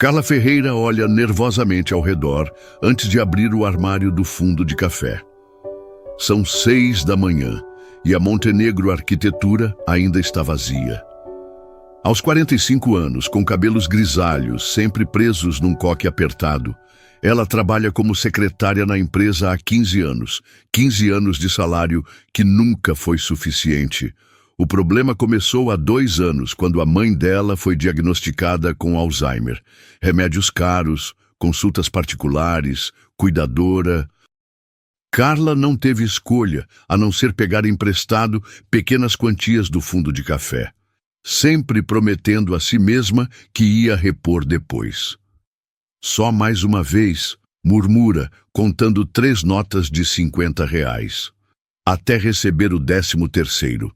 Carla Ferreira olha nervosamente ao redor antes de abrir o armário do fundo de café. São 6 da manhã e a Montenegro Arquitetura ainda está vazia. Aos 45 anos, com cabelos grisalhos, sempre presos num coque apertado, ela trabalha como secretária na empresa há 15 anos. 15 anos de salário que nunca foi suficiente. O problema começou há 2 anos, quando a mãe dela foi diagnosticada com Alzheimer. Remédios caros, consultas particulares, cuidadora. Carla não teve escolha, a não ser pegar emprestado pequenas quantias do fundo de café, sempre prometendo a si mesma que ia repor depois. Só mais uma vez, murmura, contando 3 notas de R$ 50, até receber o 13º.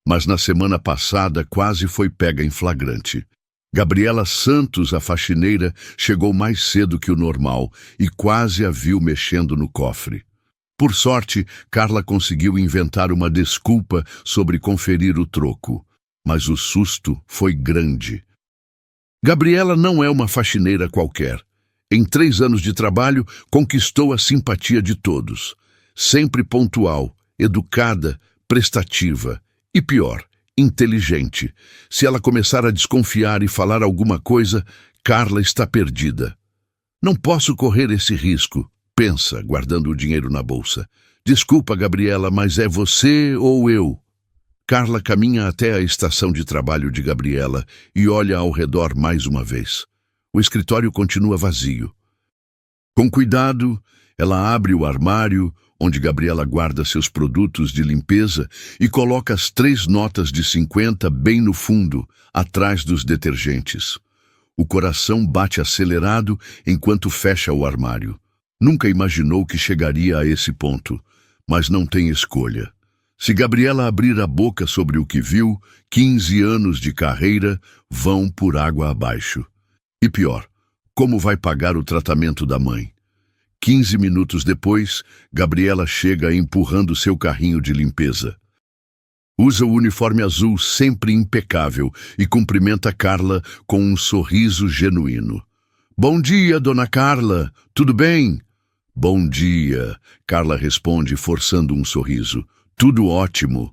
Mas na semana passada quase foi pega em flagrante. Gabriela Santos, a faxineira, chegou mais cedo que o normal e quase a viu mexendo no cofre. Por sorte, Carla conseguiu inventar uma desculpa sobre conferir o troco, mas o susto foi grande. Gabriela não é uma faxineira qualquer. Em 3 anos de trabalho, conquistou a simpatia de todos. Sempre pontual, educada, prestativa e, pior, inteligente. Se ela começar a desconfiar e falar alguma coisa, Carla está perdida. Não posso correr esse risco, pensa, guardando o dinheiro na bolsa. Desculpa, Gabriela, mas é você ou eu? Carla caminha até a estação de trabalho de Gabriela e olha ao redor mais uma vez. O escritório continua vazio. Com cuidado, ela abre o armário, onde Gabriela guarda seus produtos de limpeza, e coloca as 3 notas de 50 bem no fundo, atrás dos detergentes. O coração bate acelerado enquanto fecha o armário. Nunca imaginou que chegaria a esse ponto, mas não tem escolha. Se Gabriela abrir a boca sobre o que viu, 15 anos de carreira vão por água abaixo. E pior, como vai pagar o tratamento da mãe? 15 minutos depois, Gabriela chega empurrando seu carrinho de limpeza. Usa o uniforme azul sempre impecável e cumprimenta Carla com um sorriso genuíno. Bom dia, dona Carla. Tudo bem? Bom dia, Carla responde, forçando um sorriso. Tudo ótimo.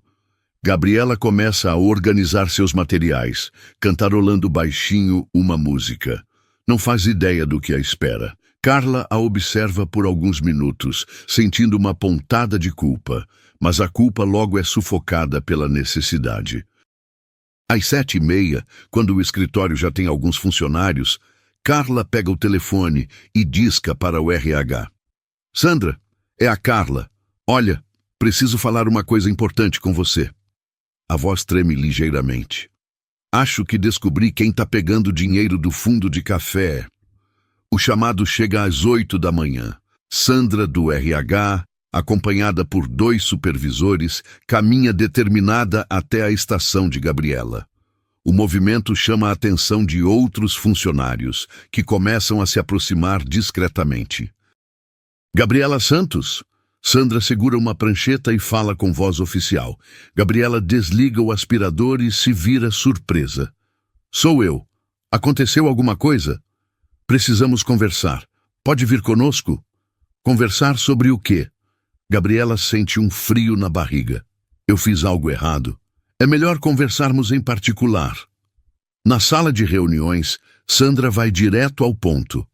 Gabriela começa a organizar seus materiais, cantarolando baixinho uma música. Não faz ideia do que a espera. Carla a observa por alguns minutos, sentindo uma pontada de culpa, mas a culpa logo é sufocada pela necessidade. Às 7h30, quando o escritório já tem alguns funcionários, Carla pega o telefone e disca para o RH. Sandra, é a Carla. Olha, preciso falar uma coisa importante com você. A voz treme ligeiramente. Acho que descobri quem está pegando dinheiro do fundo de café. O chamado chega às 8 da manhã. Sandra, do RH, acompanhada por 2 supervisores, caminha determinada até a estação de Gabriela. O movimento chama a atenção de outros funcionários, que começam a se aproximar discretamente. Gabriela Santos? Sandra segura uma prancheta e fala com voz oficial. Gabriela desliga o aspirador e se vira surpresa. Sou eu. Aconteceu alguma coisa? Precisamos conversar. Pode vir conosco? Conversar sobre o quê? Gabriela sente um frio na barriga. Eu fiz algo errado. É melhor conversarmos em particular. Na sala de reuniões, Sandra vai direto ao ponto.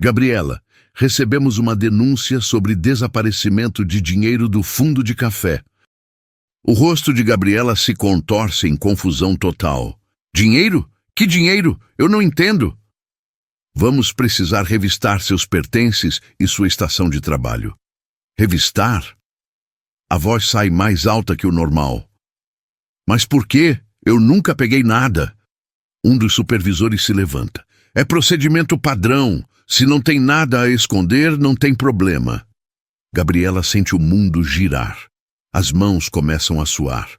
Gabriela, recebemos uma denúncia sobre desaparecimento de dinheiro do fundo de café. O rosto de Gabriela se contorce em confusão total. Dinheiro? Que dinheiro? Eu não entendo. Vamos precisar revistar seus pertences e sua estação de trabalho. Revistar? A voz sai mais alta que o normal. Mas por quê? Eu nunca peguei nada. Um dos supervisores se levanta. É procedimento padrão. Se não tem nada a esconder, não tem problema. Gabriela sente o mundo girar. As mãos começam a suar.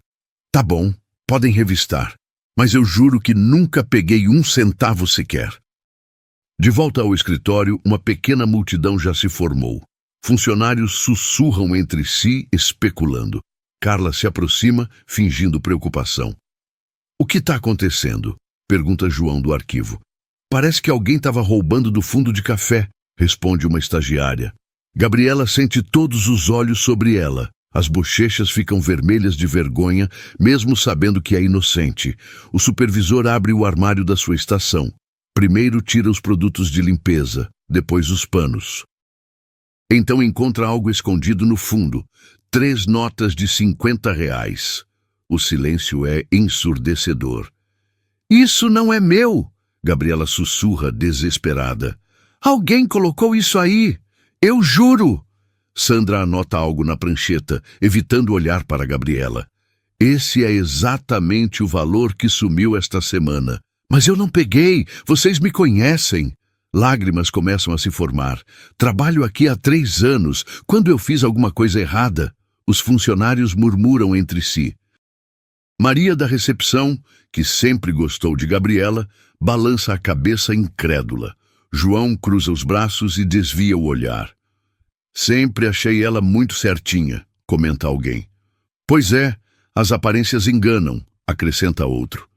Tá bom, podem revistar. Mas eu juro que nunca peguei 1 centavo sequer. De volta ao escritório, uma pequena multidão já se formou. Funcionários sussurram entre si, especulando. Carla se aproxima, fingindo preocupação. O que está acontecendo? Pergunta João do arquivo. Parece que alguém estava roubando do fundo de café, responde uma estagiária. Gabriela sente todos os olhos sobre ela. As bochechas ficam vermelhas de vergonha, mesmo sabendo que é inocente. O supervisor abre o armário da sua estação. Primeiro tira os produtos de limpeza, depois os panos. Então encontra algo escondido no fundo. 3 notas de R$ 50. O silêncio é ensurdecedor. Isso não é meu! Gabriela sussurra, desesperada. Alguém colocou isso aí! Eu juro! Sandra anota algo na prancheta, evitando olhar para Gabriela. Esse é exatamente o valor que sumiu esta semana. Mas eu não peguei, vocês me conhecem. Lágrimas começam a se formar. Trabalho aqui há 3 anos. Quando eu fiz alguma coisa errada? Os funcionários murmuram entre si. Maria da recepção, que sempre gostou de Gabriela, balança a cabeça incrédula. João cruza os braços e desvia o olhar. Sempre achei ela muito certinha, comenta alguém. Pois é, as aparências enganam, acrescenta outro.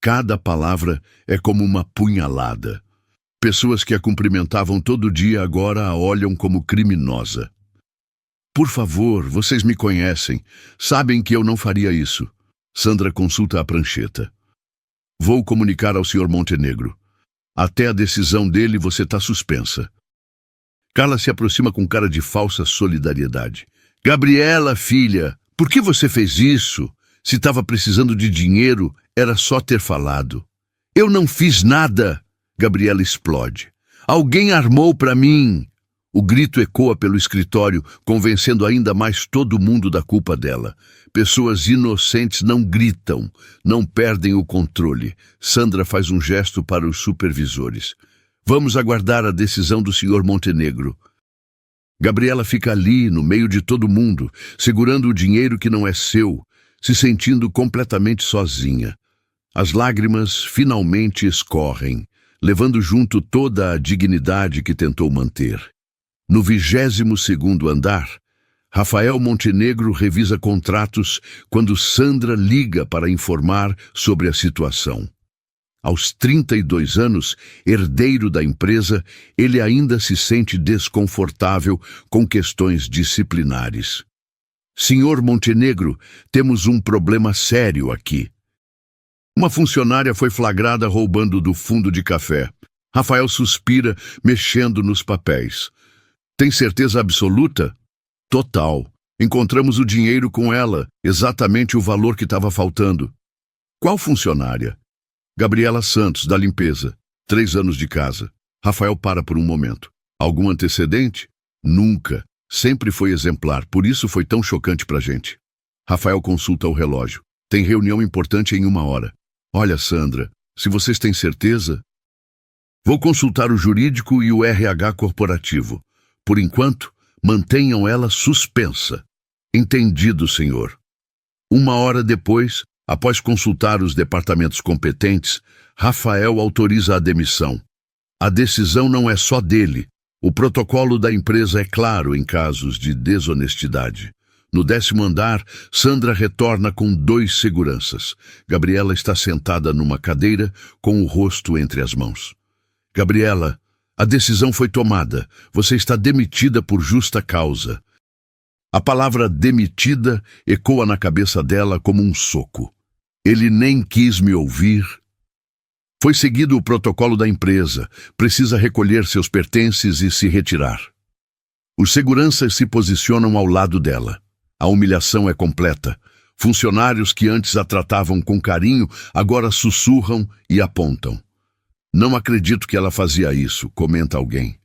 Cada palavra é como uma punhalada. Pessoas que a cumprimentavam todo dia agora a olham como criminosa. Por favor, vocês me conhecem. Sabem que eu não faria isso. Sandra consulta a prancheta. Vou comunicar ao Sr. Montenegro. Até a decisão dele você está suspensa. Carla se aproxima com cara de falsa solidariedade. Gabriela, filha, por que você fez isso? Se estava precisando de dinheiro, era só ter falado. Eu não fiz nada! Gabriela explode. Alguém armou para mim! O grito ecoa pelo escritório, convencendo ainda mais todo mundo da culpa dela. Pessoas inocentes não gritam, não perdem o controle. Sandra faz um gesto para os supervisores. Vamos aguardar a decisão do Sr. Montenegro. Gabriela fica ali, no meio de todo mundo, segurando o dinheiro que não é seu, se sentindo completamente sozinha. As lágrimas finalmente escorrem, levando junto toda a dignidade que tentou manter. No 22º andar, Rafael Montenegro revisa contratos quando Sandra liga para informar sobre a situação. Aos 32 anos, herdeiro da empresa, ele ainda se sente desconfortável com questões disciplinares. Senhor Montenegro, temos um problema sério aqui. Uma funcionária foi flagrada roubando do fundo de café. Rafael suspira, mexendo nos papéis. Tem certeza absoluta? Total. Encontramos o dinheiro com ela, exatamente o valor que estava faltando. Qual funcionária? Gabriela Santos, da limpeza. 3 anos de casa. Rafael para por um momento. Algum antecedente? Nunca. Sempre foi exemplar, por isso foi tão chocante pra gente. Rafael consulta o relógio. Tem reunião importante em 1 hora. Olha, Sandra, se vocês têm certeza... Vou consultar o jurídico e o RH corporativo. Por enquanto, mantenham ela suspensa. Entendido, senhor. 1 hora depois, após consultar os departamentos competentes, Rafael autoriza a demissão. A decisão não é só dele. O protocolo da empresa é claro em casos de desonestidade. No 10º andar, Sandra retorna com 2 seguranças. Gabriela está sentada numa cadeira, com o rosto entre as mãos. Gabriela, a decisão foi tomada. Você está demitida por justa causa. A palavra demitida ecoa na cabeça dela como um soco. Ele nem quis me ouvir. Foi seguido o protocolo da empresa. Precisa recolher seus pertences e se retirar. Os seguranças se posicionam ao lado dela. A humilhação é completa. Funcionários que antes a tratavam com carinho, agora sussurram e apontam. Não acredito que ela fazia isso, comenta alguém.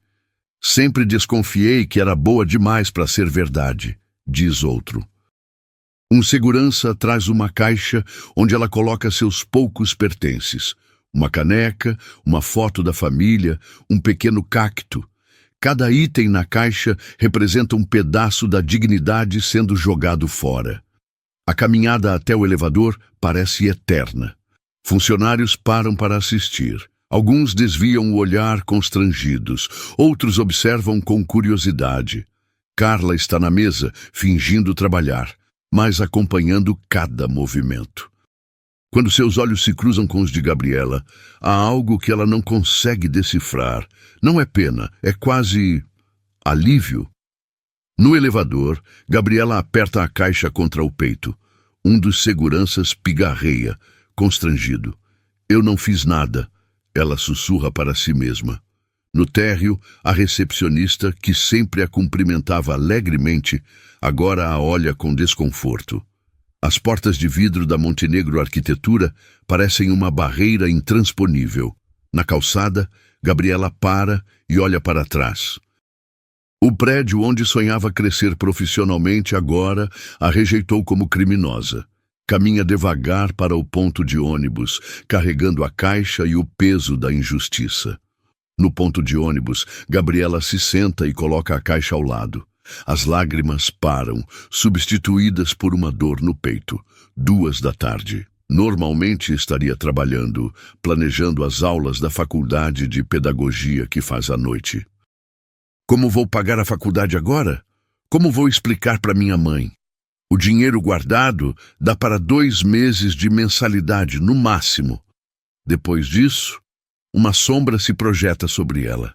Sempre desconfiei que era boa demais para ser verdade, diz outro. Um segurança traz uma caixa onde ela coloca seus poucos pertences. Uma caneca, uma foto da família, um pequeno cacto. Cada item na caixa representa um pedaço da dignidade sendo jogado fora. A caminhada até o elevador parece eterna. Funcionários param para assistir. Alguns desviam o olhar constrangidos, outros observam com curiosidade. Carla está na mesa, fingindo trabalhar, mas acompanhando cada movimento. Quando seus olhos se cruzam com os de Gabriela, há algo que ela não consegue decifrar. Não é pena, é quase alívio. No elevador, Gabriela aperta a caixa contra o peito. Um dos seguranças pigarreia, constrangido. Eu não fiz nada, ela sussurra para si mesma. No térreo, a recepcionista, que sempre a cumprimentava alegremente, agora a olha com desconforto. As portas de vidro da Montenegro Arquitetura parecem uma barreira intransponível. Na calçada, Gabriela para e olha para trás. O prédio onde sonhava crescer profissionalmente agora a rejeitou como criminosa. Caminha devagar para o ponto de ônibus, carregando a caixa e o peso da injustiça. No ponto de ônibus, Gabriela se senta e coloca a caixa ao lado. As lágrimas param, substituídas por uma dor no peito. 2 da tarde. Normalmente estaria trabalhando, planejando as aulas da faculdade de pedagogia que faz à noite. Como vou pagar a faculdade agora? Como vou explicar para minha mãe? O dinheiro guardado dá para 2 meses de mensalidade, no máximo. Depois disso, uma sombra se projeta sobre ela.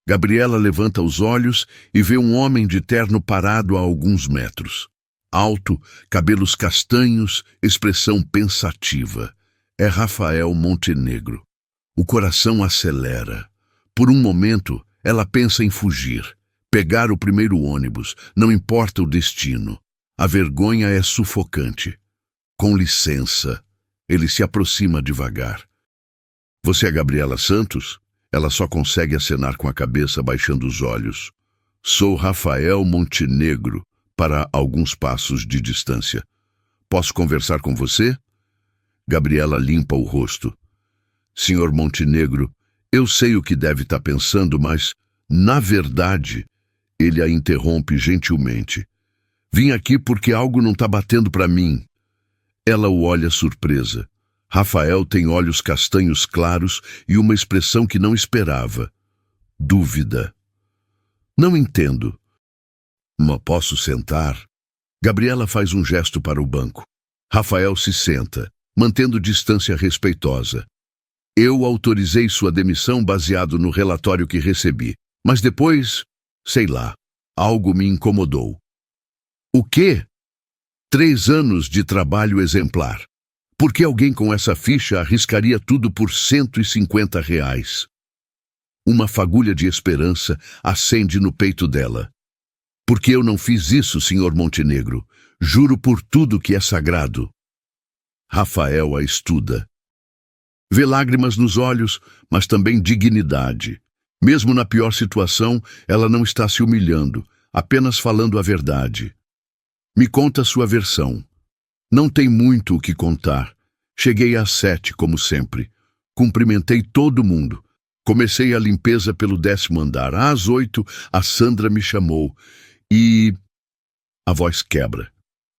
Gabriela levanta os olhos e vê um homem de terno parado a alguns metros. Alto, cabelos castanhos, expressão pensativa. É Rafael Montenegro. O coração acelera. Por um momento, ela pensa em fugir, pegar o primeiro ônibus, não importa o destino. A vergonha é sufocante. Com licença, ele se aproxima devagar. Você é Gabriela Santos? Ela só consegue acenar com a cabeça, baixando os olhos. Sou Rafael Montenegro, para alguns passos de distância. Posso conversar com você? Gabriela limpa o rosto. Senhor Montenegro, eu sei o que deve estar pensando, mas, na verdade, ele a interrompe gentilmente. Vim aqui porque algo não está batendo para mim. Ela o olha surpresa. Rafael tem olhos castanhos claros e uma expressão que não esperava. Dúvida. Não entendo. Mas posso sentar? Gabriela faz um gesto para o banco. Rafael se senta, mantendo distância respeitosa. Eu autorizei sua demissão baseado no relatório que recebi, mas depois, sei lá, algo me incomodou. O quê? 3 anos de trabalho exemplar. Por que alguém com essa ficha arriscaria tudo por R$ 150? Uma fagulha de esperança acende no peito dela. Porque eu não fiz isso, Sr. Montenegro. Juro por tudo que é sagrado. Rafael a estuda. Vê lágrimas nos olhos, mas também dignidade. Mesmo na pior situação, ela não está se humilhando, apenas falando a verdade. Me conta sua versão. Não tem muito o que contar. Cheguei às 7, como sempre. Cumprimentei todo mundo. Comecei a limpeza pelo 10º andar. Às 8, a Sandra me chamou. E... A voz quebra.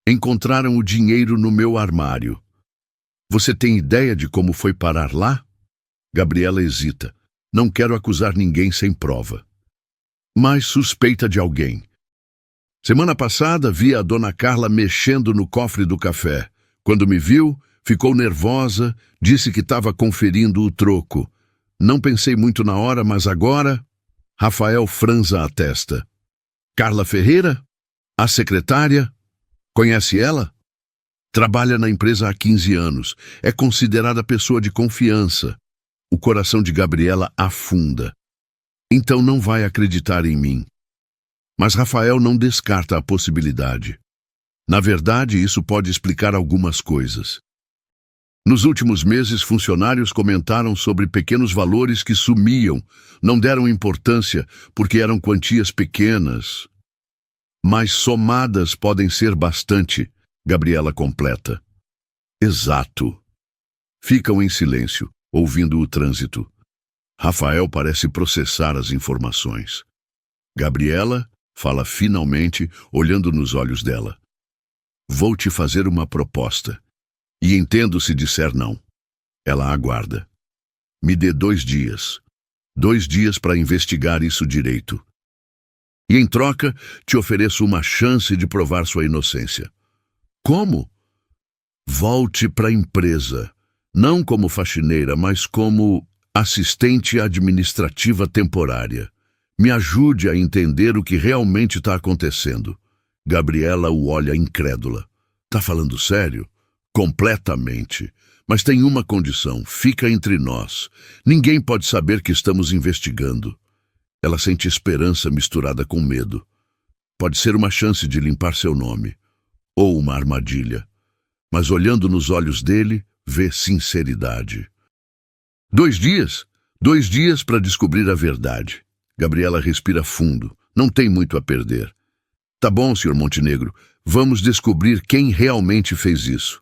Encontraram o dinheiro no meu armário. Você tem ideia de como foi parar lá? Gabriela hesita. Não quero acusar ninguém sem prova. Mas suspeita de alguém. Semana passada vi a dona Carla mexendo no cofre do café. Quando me viu, ficou nervosa, disse que estava conferindo o troco. Não pensei muito na hora, mas agora... Rafael franza a testa. Carla Ferreira? A secretária? Conhece ela? Trabalha na empresa há 15 anos. É considerada pessoa de confiança. O coração de Gabriela afunda. Então não vai acreditar em mim. Mas Rafael não descarta a possibilidade. Na verdade, isso pode explicar algumas coisas. Nos últimos meses, funcionários comentaram sobre pequenos valores que sumiam, não deram importância porque eram quantias pequenas. Mas somadas podem ser bastante, Gabriela completa. Exato. Ficam em silêncio, ouvindo o trânsito. Rafael parece processar as informações. Gabriela fala finalmente, olhando nos olhos dela. Vou te fazer uma proposta. E entendo se disser não. Ela aguarda. Me dê 2 dias. 2 dias para investigar isso direito. E em troca, te ofereço uma chance de provar sua inocência. Como? Volte para a empresa, não como faxineira, mas como assistente administrativa temporária. Me ajude a entender o que realmente está acontecendo. Gabriela o olha incrédula. Tá falando sério? Completamente. Mas tem uma condição, fica entre nós. Ninguém pode saber que estamos investigando. Ela sente esperança misturada com medo. Pode ser uma chance de limpar seu nome, ou uma armadilha. Mas olhando nos olhos dele, vê sinceridade. 2 dias? 2 dias para descobrir a verdade. Gabriela respira fundo. Não tem muito a perder. Tá bom, Sr. Montenegro. Vamos descobrir quem realmente fez isso.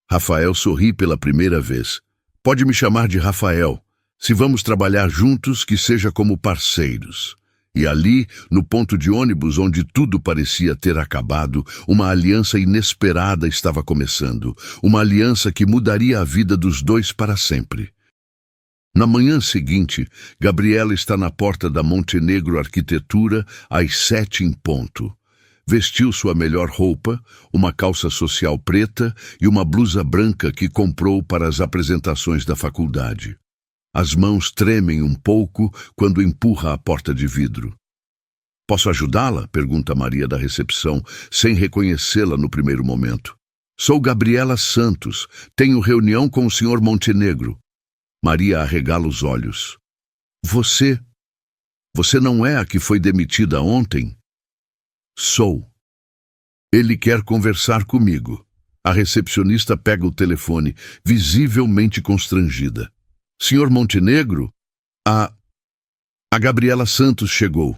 Rafael sorri pela primeira vez. Pode me chamar de Rafael. Se vamos trabalhar juntos, que seja como parceiros. E ali, no ponto de ônibus onde tudo parecia ter acabado, uma aliança inesperada estava começando. Uma aliança que mudaria a vida dos dois para sempre. Na manhã seguinte, Gabriela está na porta da Montenegro Arquitetura às 7 em ponto. Vestiu sua melhor roupa, uma calça social preta e uma blusa branca que comprou para as apresentações da faculdade. As mãos tremem um pouco quando empurra a porta de vidro. Posso ajudá-la? Pergunta Maria da recepção, sem reconhecê-la no primeiro momento. Sou Gabriela Santos. Tenho reunião com o Sr. Montenegro. Maria arregala os olhos. Você não é a que foi demitida ontem? Sou. Ele quer conversar comigo. A recepcionista pega o telefone, visivelmente constrangida. Senhor Montenegro? A Gabriela Santos chegou.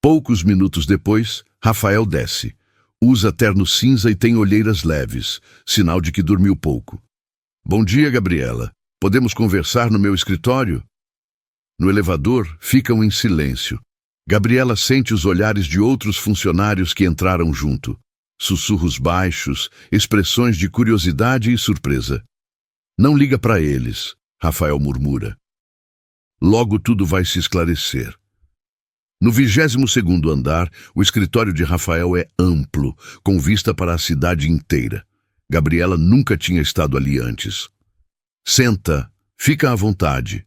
Poucos minutos depois, Rafael desce. Usa terno cinza e tem olheiras leves, sinal de que dormiu pouco. Bom dia, Gabriela. Podemos conversar no meu escritório? No elevador, ficam em silêncio. Gabriela sente os olhares de outros funcionários que entraram junto. Sussurros baixos, expressões de curiosidade e surpresa. Não liga para eles, Rafael murmura. Logo tudo vai se esclarecer. No 22º andar, o escritório de Rafael é amplo, com vista para a cidade inteira. Gabriela nunca tinha estado ali antes. Senta, fica à vontade.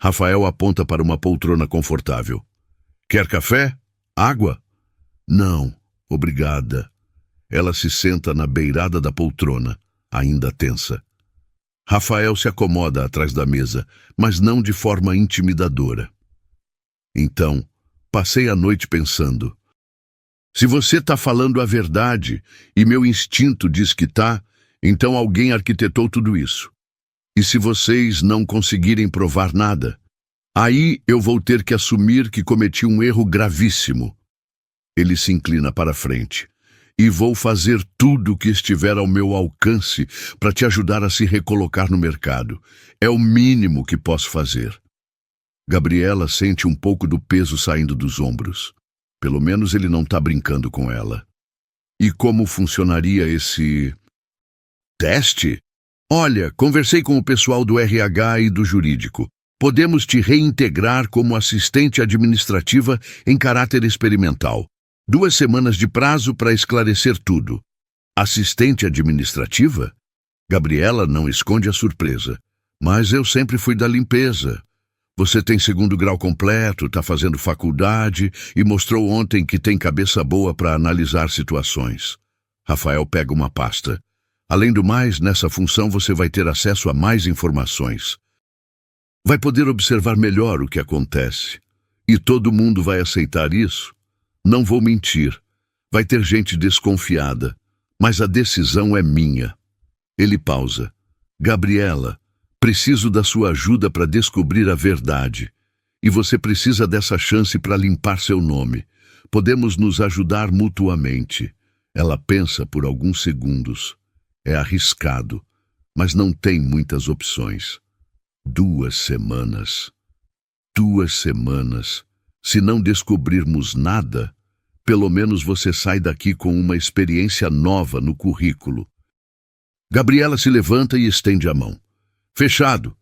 Rafael aponta para uma poltrona confortável. Quer café? Água? Não, obrigada. Ela se senta na beirada da poltrona, ainda tensa. Rafael se acomoda atrás da mesa, mas não de forma intimidadora. Então, passei a noite pensando. Se você está falando a verdade, e meu instinto diz que tá, então alguém arquitetou tudo isso. E se vocês não conseguirem provar nada, aí eu vou ter que assumir que cometi um erro gravíssimo. Ele se inclina para frente. E vou fazer tudo o que estiver ao meu alcance para te ajudar a se recolocar no mercado. É o mínimo que posso fazer. Gabriela sente um pouco do peso saindo dos ombros. Pelo menos ele não está brincando com ela. E como funcionaria esse teste? Olha, conversei com o pessoal do RH e do jurídico. Podemos te reintegrar como assistente administrativa em caráter experimental. 2 semanas de prazo para esclarecer tudo. Assistente administrativa? Gabriela não esconde a surpresa. Mas eu sempre fui da limpeza. Você tem 2º grau completo, está fazendo faculdade e mostrou ontem que tem cabeça boa para analisar situações. Rafael pega uma pasta. Além do mais, nessa função você vai ter acesso a mais informações. Vai poder observar melhor o que acontece. E todo mundo vai aceitar isso? Não vou mentir. Vai ter gente desconfiada. Mas a decisão é minha. Ele pausa. Gabriela, preciso da sua ajuda para descobrir a verdade. E você precisa dessa chance para limpar seu nome. Podemos nos ajudar mutuamente. Ela pensa por alguns segundos. É arriscado, mas não tem muitas opções. 2 semanas. 2 semanas. Se não descobrirmos nada, pelo menos você sai daqui com uma experiência nova no currículo. Gabriela se levanta e estende a mão. Fechado.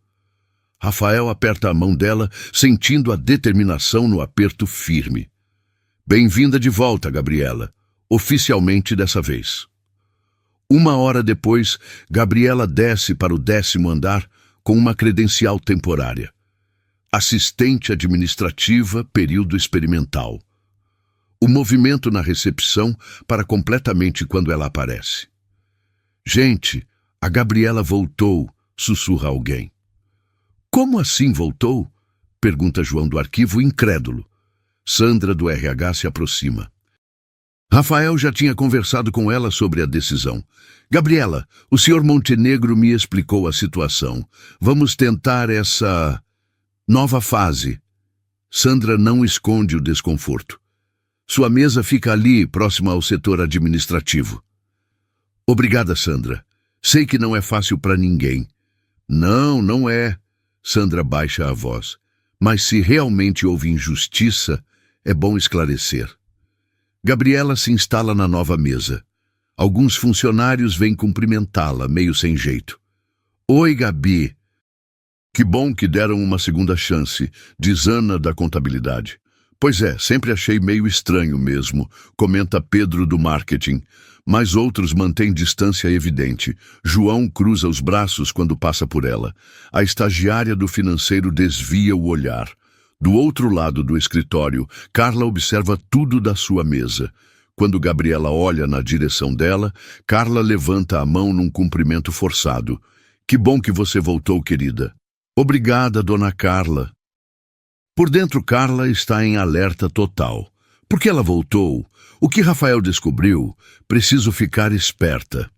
Rafael aperta a mão dela, sentindo a determinação no aperto firme. Bem-vinda de volta, Gabriela. Oficialmente dessa vez. 1 hora depois, Gabriela desce para o 10º andar com uma credencial temporária. Assistente administrativa, período experimental. O movimento na recepção para completamente quando ela aparece. Gente, a Gabriela voltou, sussurra alguém. Como assim voltou? Pergunta João do arquivo, incrédulo. Sandra do RH se aproxima. Rafael já tinha conversado com ela sobre a decisão. Gabriela, o senhor Montenegro me explicou a situação. Vamos tentar essa nova fase. Sandra não esconde o desconforto. Sua mesa fica ali, próxima ao setor administrativo. Obrigada, Sandra. Sei que não é fácil para ninguém. Não, não é. Sandra baixa a voz. Mas se realmente houve injustiça, é bom esclarecer. Gabriela se instala na nova mesa. Alguns funcionários vêm cumprimentá-la, meio sem jeito. Oi, Gabi. Que bom que deram uma segunda chance, diz Ana da contabilidade. Pois é, sempre achei meio estranho mesmo, comenta Pedro do marketing. Mas outros mantêm distância evidente. João cruza os braços quando passa por ela. A estagiária do financeiro desvia o olhar. Do outro lado do escritório, Carla observa tudo da sua mesa. Quando Gabriela olha na direção dela, Carla levanta a mão num cumprimento forçado. Que bom que você voltou, querida. Obrigada, dona Carla. Por dentro, Carla está em alerta total. Por que ela voltou? O que Rafael descobriu? Preciso ficar esperta.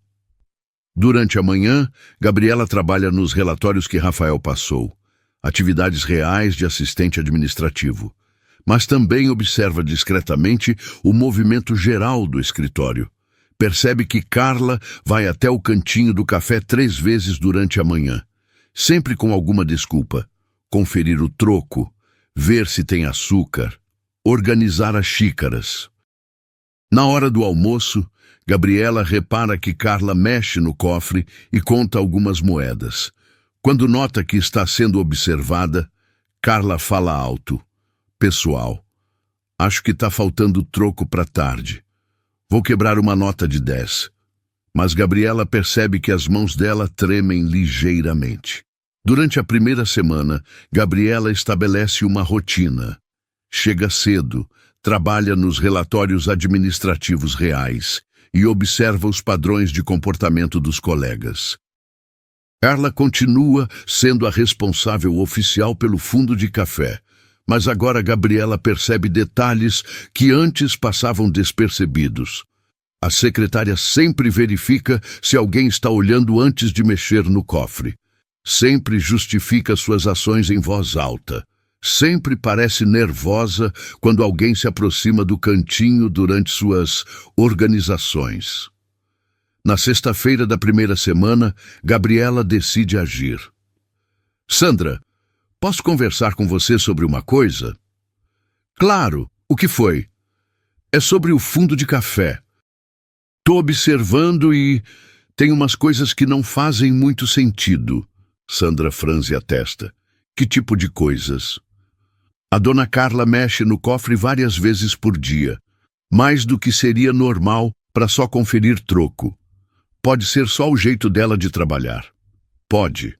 Durante a manhã, Gabriela trabalha nos relatórios que Rafael passou. Atividades reais de assistente administrativo. Mas também observa discretamente o movimento geral do escritório. Percebe que Carla vai até o cantinho do café 3 vezes durante a manhã. Sempre com alguma desculpa. Conferir o troco, ver se tem açúcar, organizar as xícaras. Na hora do almoço, Gabriela repara que Carla mexe no cofre e conta algumas moedas. Quando nota que está sendo observada, Carla fala alto. Pessoal, acho que está faltando troco para tarde. Vou quebrar uma nota de 10. Mas Gabriela percebe que as mãos dela tremem ligeiramente. Durante a primeira semana, Gabriela estabelece uma rotina. Chega cedo, trabalha nos relatórios administrativos reais e observa os padrões de comportamento dos colegas. Carla continua sendo a responsável oficial pelo fundo de café, mas agora Gabriela percebe detalhes que antes passavam despercebidos. A secretária sempre verifica se alguém está olhando antes de mexer no cofre. Sempre justifica suas ações em voz alta. Sempre parece nervosa quando alguém se aproxima do cantinho durante suas organizações. Na sexta-feira da primeira semana, Gabriela decide agir. Sandra, posso conversar com você sobre uma coisa? Claro, o que foi? É sobre o fundo de café. Tô observando e tem umas coisas que não fazem muito sentido. Sandra franze a testa. Que tipo de coisas? A dona Carla mexe no cofre várias vezes por dia, mais do que seria normal para só conferir troco. Pode ser só o jeito dela de trabalhar. Pode.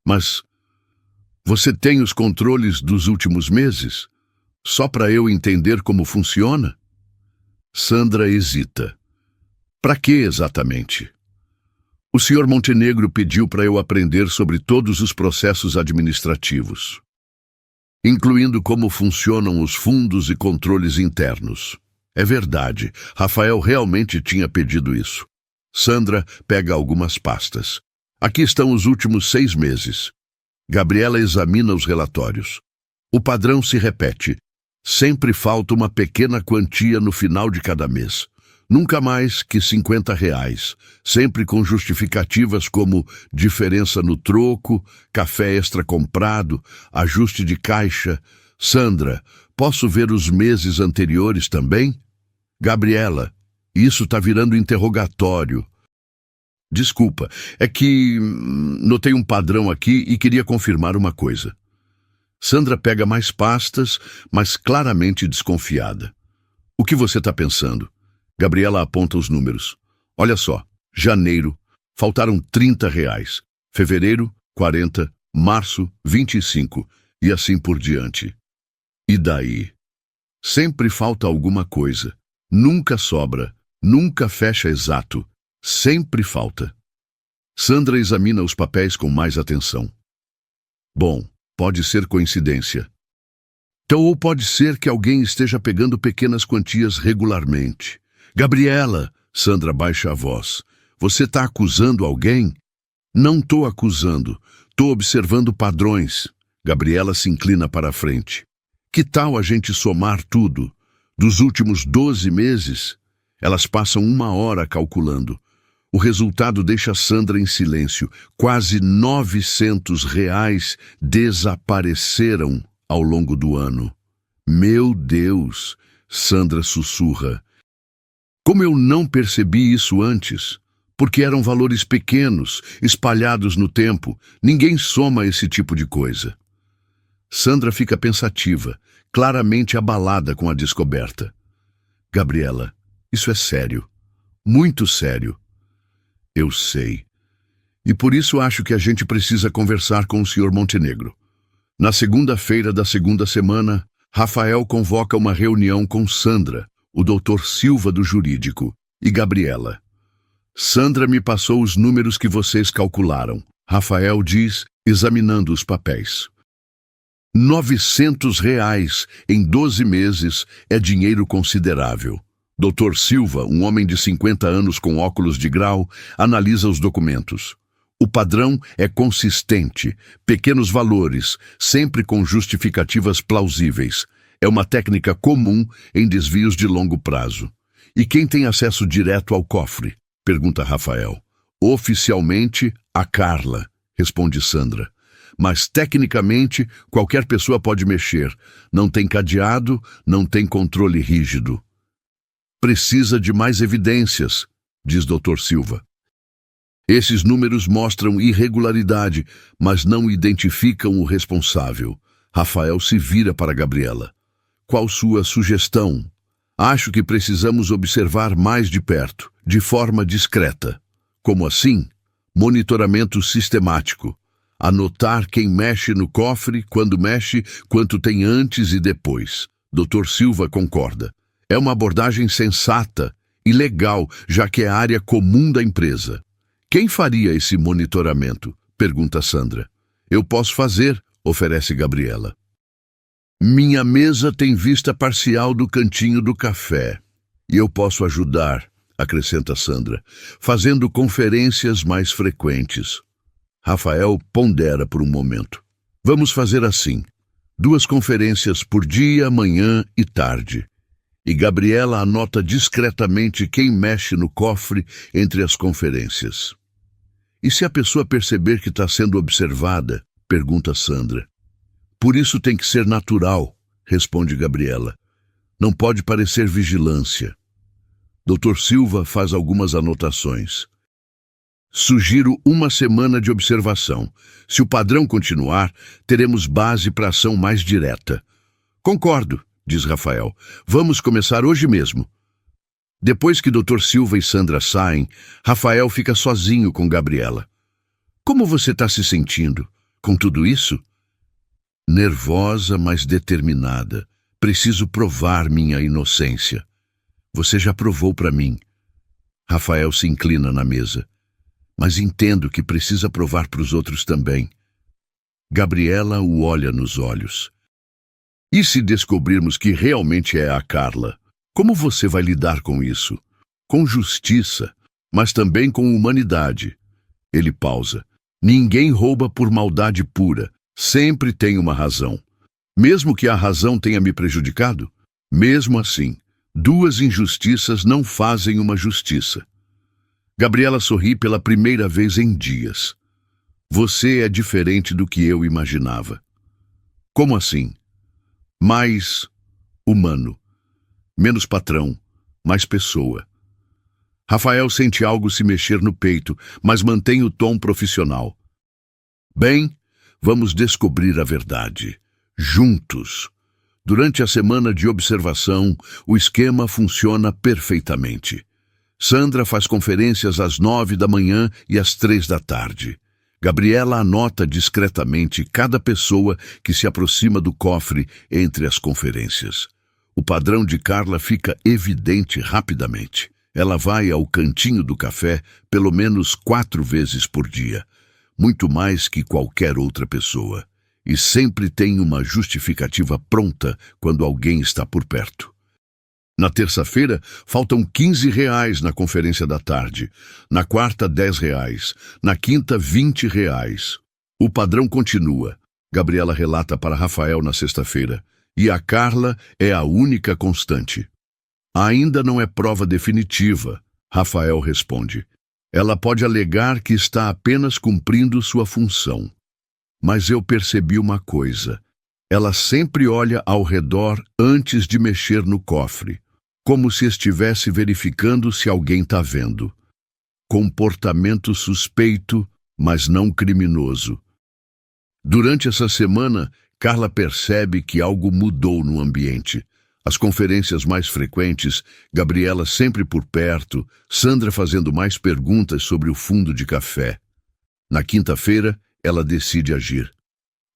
Mas você tem os controles dos últimos meses? Só para eu entender como funciona? Sandra hesita. Para que exatamente? O senhor Montenegro pediu para eu aprender sobre todos os processos administrativos, incluindo como funcionam os fundos e controles internos. É verdade, Rafael realmente tinha pedido isso. Sandra pega algumas pastas. Aqui estão os últimos 6 meses. Gabriela examina os relatórios. O padrão se repete. Sempre falta uma pequena quantia no final de cada mês. Nunca mais que R$ 50, sempre com justificativas como diferença no troco, café extra comprado, ajuste de caixa. Sandra, posso ver os meses anteriores também? Gabriela, isso está virando interrogatório. Desculpa, é que notei um padrão aqui e queria confirmar uma coisa. Sandra pega mais pastas, mas claramente desconfiada. O que você está pensando? Gabriela aponta os números. Olha só, Janeiro, faltaram R$ 30. Fevereiro, 40. Março, 25. E assim por diante. E daí? Sempre falta alguma coisa. Nunca sobra. Nunca fecha exato. Sempre falta. Sandra examina os papéis com mais atenção. Bom, pode ser coincidência. Então, ou pode ser que alguém esteja pegando pequenas quantias regularmente. Gabriela, Sandra baixa a voz. Você está acusando alguém? Não estou acusando. Estou observando padrões. Gabriela se inclina para a frente. Que tal a gente somar tudo? Dos últimos 12 meses? Elas passam 1 hora calculando. O resultado deixa Sandra em silêncio. Quase R$ 900 desapareceram ao longo do ano. Meu Deus! Sandra sussurra. Como eu não percebi isso antes? Porque eram valores pequenos, espalhados no tempo. Ninguém soma esse tipo de coisa. Sandra fica pensativa, claramente abalada com a descoberta. Gabriela, isso é sério. Muito sério. Eu sei. E por isso acho que a gente precisa conversar com o Sr. Montenegro. Na segunda-feira da segunda semana, Rafael convoca uma reunião com Sandra, o Dr. Silva do jurídico, e Gabriela. Sandra me passou os números que vocês calcularam. Rafael diz, examinando os papéis. R$ 900 em 12 meses é dinheiro considerável. Dr. Silva, um homem de 50 anos com óculos de grau, analisa os documentos. O padrão é consistente, pequenos valores, sempre com justificativas plausíveis. É uma técnica comum em desvios de longo prazo. E quem tem acesso direto ao cofre? Pergunta Rafael. Oficialmente, a Carla, responde Sandra. Mas, tecnicamente, qualquer pessoa pode mexer. Não tem cadeado, não tem controle rígido. Precisa de mais evidências, diz Dr. Silva. Esses números mostram irregularidade, mas não identificam o responsável. Rafael se vira para Gabriela. Qual sua sugestão? Acho que precisamos observar mais de perto, de forma discreta. Como assim? Monitoramento sistemático. Anotar quem mexe no cofre, quando mexe, quanto tem antes e depois. Dr. Silva concorda. É uma abordagem sensata e legal, já que é a área comum da empresa. Quem faria esse monitoramento? Pergunta Sandra. Eu posso fazer, oferece Gabriela. Minha mesa tem vista parcial do cantinho do café. E eu posso ajudar, acrescenta Sandra, fazendo conferências mais frequentes. Rafael pondera por um momento. Vamos fazer assim. 2 conferências por dia, manhã e tarde. E Gabriela anota discretamente quem mexe no cofre entre as conferências. E se a pessoa perceber que está sendo observada? Pergunta Sandra. Por isso tem que ser natural, responde Gabriela. Não pode parecer vigilância. Dr. Silva faz algumas anotações. Sugiro 1 semana de observação. Se o padrão continuar, teremos base para ação mais direta. Concordo, diz Rafael. Vamos começar hoje mesmo. Depois que Dr. Silva e Sandra saem, Rafael fica sozinho com Gabriela. Como você está se sentindo com tudo isso? Nervosa, mas determinada. Preciso provar minha inocência. Você já provou para mim. Rafael se inclina na mesa. Mas entendo que precisa provar para os outros também. Gabriela o olha nos olhos. E se descobrirmos que realmente é a Carla? Como você vai lidar com isso? Com justiça, mas também com humanidade. Ele pausa. Ninguém rouba por maldade pura. Sempre tem uma razão. Mesmo que a razão tenha me prejudicado? Mesmo assim, 2 injustiças não fazem uma justiça. Gabriela sorri pela primeira vez em dias. Você é diferente do que eu imaginava. Como assim? Mais humano. Menos patrão, mais pessoa. Rafael sente algo se mexer no peito, mas mantém o tom profissional. Bem, vamos descobrir a verdade. Juntos. Durante a semana de observação, o esquema funciona perfeitamente. Sandra faz conferências às 9 da manhã e às 3 da tarde. Gabriela anota discretamente cada pessoa que se aproxima do cofre entre as conferências. O padrão de Carla fica evidente rapidamente. Ela vai ao cantinho do café pelo menos 4 vezes por dia, muito mais que qualquer outra pessoa, e sempre tem uma justificativa pronta quando alguém está por perto. Na terça-feira, faltam R$ 15 na conferência da tarde. Na quarta, R$ 10. Na quinta, R$ 20. O padrão continua. Gabriela relata para Rafael na sexta-feira. E a Carla é a única constante. Ainda não é prova definitiva, Rafael responde. Ela pode alegar que está apenas cumprindo sua função. Mas eu percebi uma coisa. Ela sempre olha ao redor antes de mexer no cofre, como se estivesse verificando se alguém está vendo. Comportamento suspeito, mas não criminoso. Durante essa semana, Carla percebe que algo mudou no ambiente. As conferências mais frequentes, Gabriela sempre por perto, Sandra fazendo mais perguntas sobre o fundo de café. Na quinta-feira, ela decide agir.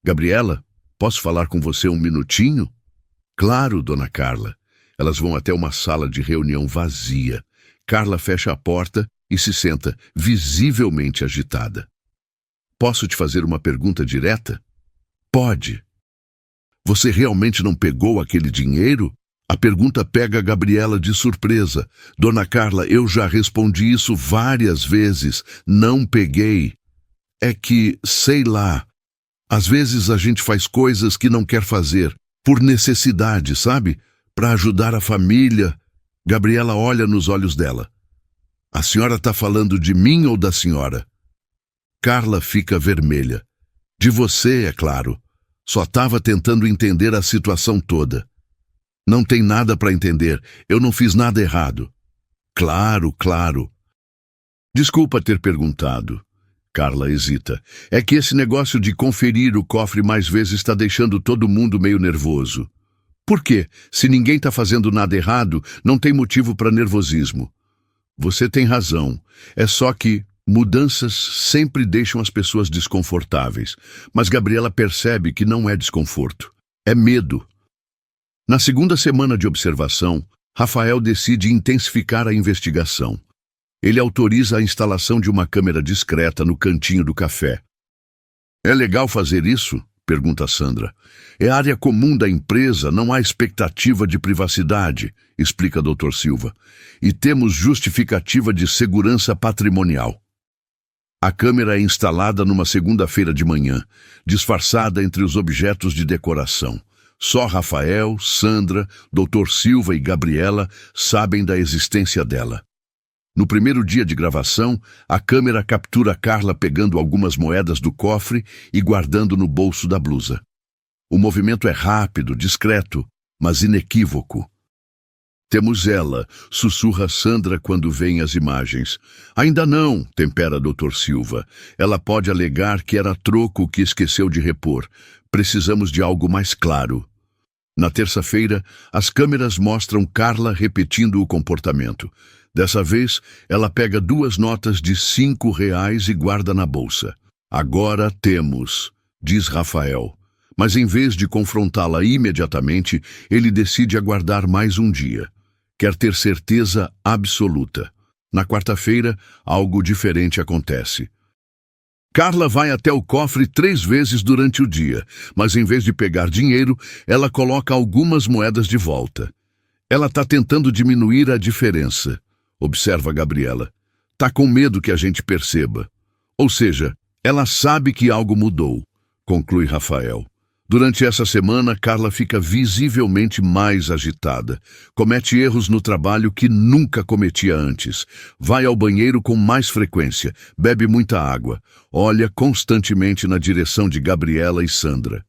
Gabriela, posso falar com você um minutinho? Claro, dona Carla. Elas vão até uma sala de reunião vazia. Carla fecha a porta e se senta, visivelmente agitada. Posso te fazer uma pergunta direta? Pode. Você realmente não pegou aquele dinheiro? A pergunta pega a Gabriela de surpresa. Dona Carla, eu já respondi isso várias vezes. Não peguei. É que, sei lá, às vezes a gente faz coisas que não quer fazer, por necessidade, sabe? Para ajudar a família. Gabriela olha nos olhos dela. A senhora está falando de mim ou da senhora? Carla fica vermelha. De você, é claro. Só estava tentando entender a situação toda. Não tem nada para entender. Eu não fiz nada errado. Claro, claro. Desculpa ter perguntado. Carla hesita. É que esse negócio de conferir o cofre mais vezes está deixando todo mundo meio nervoso. Por quê? Se ninguém está fazendo nada errado, não tem motivo para nervosismo. Você tem razão. É só que mudanças sempre deixam as pessoas desconfortáveis. Mas Gabriela percebe que não é desconforto. É medo. Na segunda semana de observação, Rafael decide intensificar a investigação. Ele autoriza a instalação de uma câmera discreta no cantinho do café. É legal fazer isso? Pergunta Sandra. É área comum da empresa, não há expectativa de privacidade, explica Dr. Silva. E temos justificativa de segurança patrimonial. A câmera é instalada numa segunda-feira de manhã, disfarçada entre os objetos de decoração. Só Rafael, Sandra, Dr. Silva e Gabriela sabem da existência dela. No primeiro dia de gravação, a câmera captura Carla pegando algumas moedas do cofre e guardando no bolso da blusa. O movimento é rápido, discreto, mas inequívoco. Temos ela, sussurra Sandra quando veem as imagens. Ainda não, tempera Dr. Silva. Ela pode alegar que era troco que esqueceu de repor. Precisamos de algo mais claro. Na terça-feira, as câmeras mostram Carla repetindo o comportamento. Dessa vez, ela pega 2 notas de R$ 5 e guarda na bolsa. Agora temos, diz Rafael. Mas em vez de confrontá-la imediatamente, ele decide aguardar mais um dia. Quer ter certeza absoluta. Na quarta-feira, algo diferente acontece. Carla vai até o cofre 3 vezes durante o dia, mas em vez de pegar dinheiro, ela coloca algumas moedas de volta. Ela está tentando diminuir a diferença, observa Gabriela. Está com medo que a gente perceba. Ou seja, ela sabe que algo mudou, conclui Rafael. Durante essa semana, Carla fica visivelmente mais agitada. Comete erros no trabalho que nunca cometia antes. Vai ao banheiro com mais frequência, bebe muita água. Olha constantemente na direção de Gabriela e Sandra.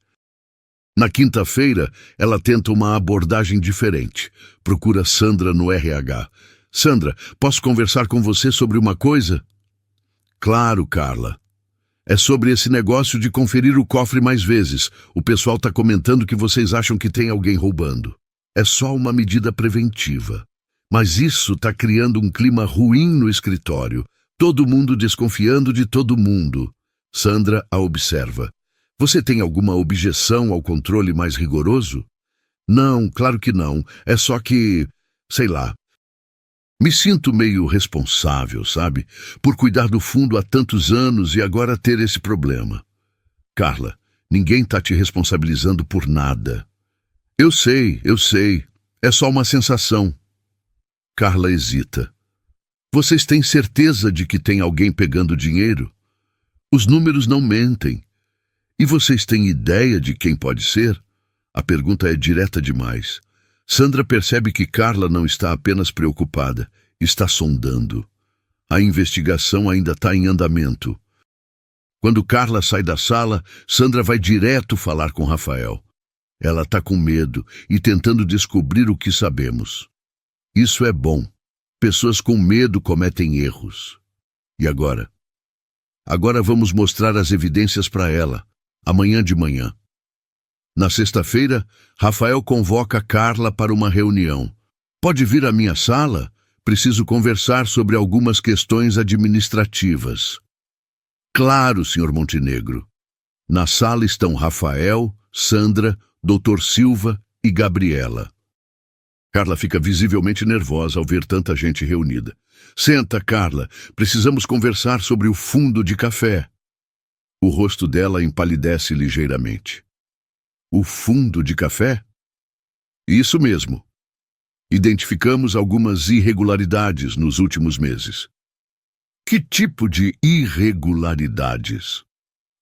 Na quinta-feira, ela tenta uma abordagem diferente. Procura Sandra no RH. Sandra, posso conversar com você sobre uma coisa? Claro, Carla. É sobre esse negócio de conferir o cofre mais vezes. O pessoal está comentando que vocês acham que tem alguém roubando. É só uma medida preventiva. Mas isso está criando um clima ruim no escritório. Todo mundo desconfiando de todo mundo. Sandra a observa. Você tem alguma objeção ao controle mais rigoroso? Não, claro que não. É só que, sei lá, me sinto meio responsável, sabe? Por cuidar do fundo há tantos anos e agora ter esse problema. Carla, ninguém tá te responsabilizando por nada. Eu sei. É só uma sensação. Carla hesita. Vocês têm certeza de que tem alguém pegando dinheiro? Os números não mentem. E vocês têm ideia de quem pode ser? A pergunta é direta demais. Sandra percebe que Carla não está apenas preocupada, está sondando. A investigação ainda está em andamento. Quando Carla sai da sala, Sandra vai direto falar com Rafael. Ela está com medo e tentando descobrir o que sabemos. Isso é bom. Pessoas com medo cometem erros. E agora? Agora vamos mostrar as evidências para ela, amanhã de manhã. Na sexta-feira, Rafael convoca Carla para uma reunião. Pode vir à minha sala? Preciso conversar sobre algumas questões administrativas. Claro, Sr. Montenegro. Na sala estão Rafael, Sandra, Dr. Silva e Gabriela. Carla fica visivelmente nervosa ao ver tanta gente reunida. Senta, Carla. Precisamos conversar sobre o fundo de café. O rosto dela empalidece ligeiramente. O fundo de café? Isso mesmo. Identificamos algumas irregularidades nos últimos meses. Que tipo de irregularidades?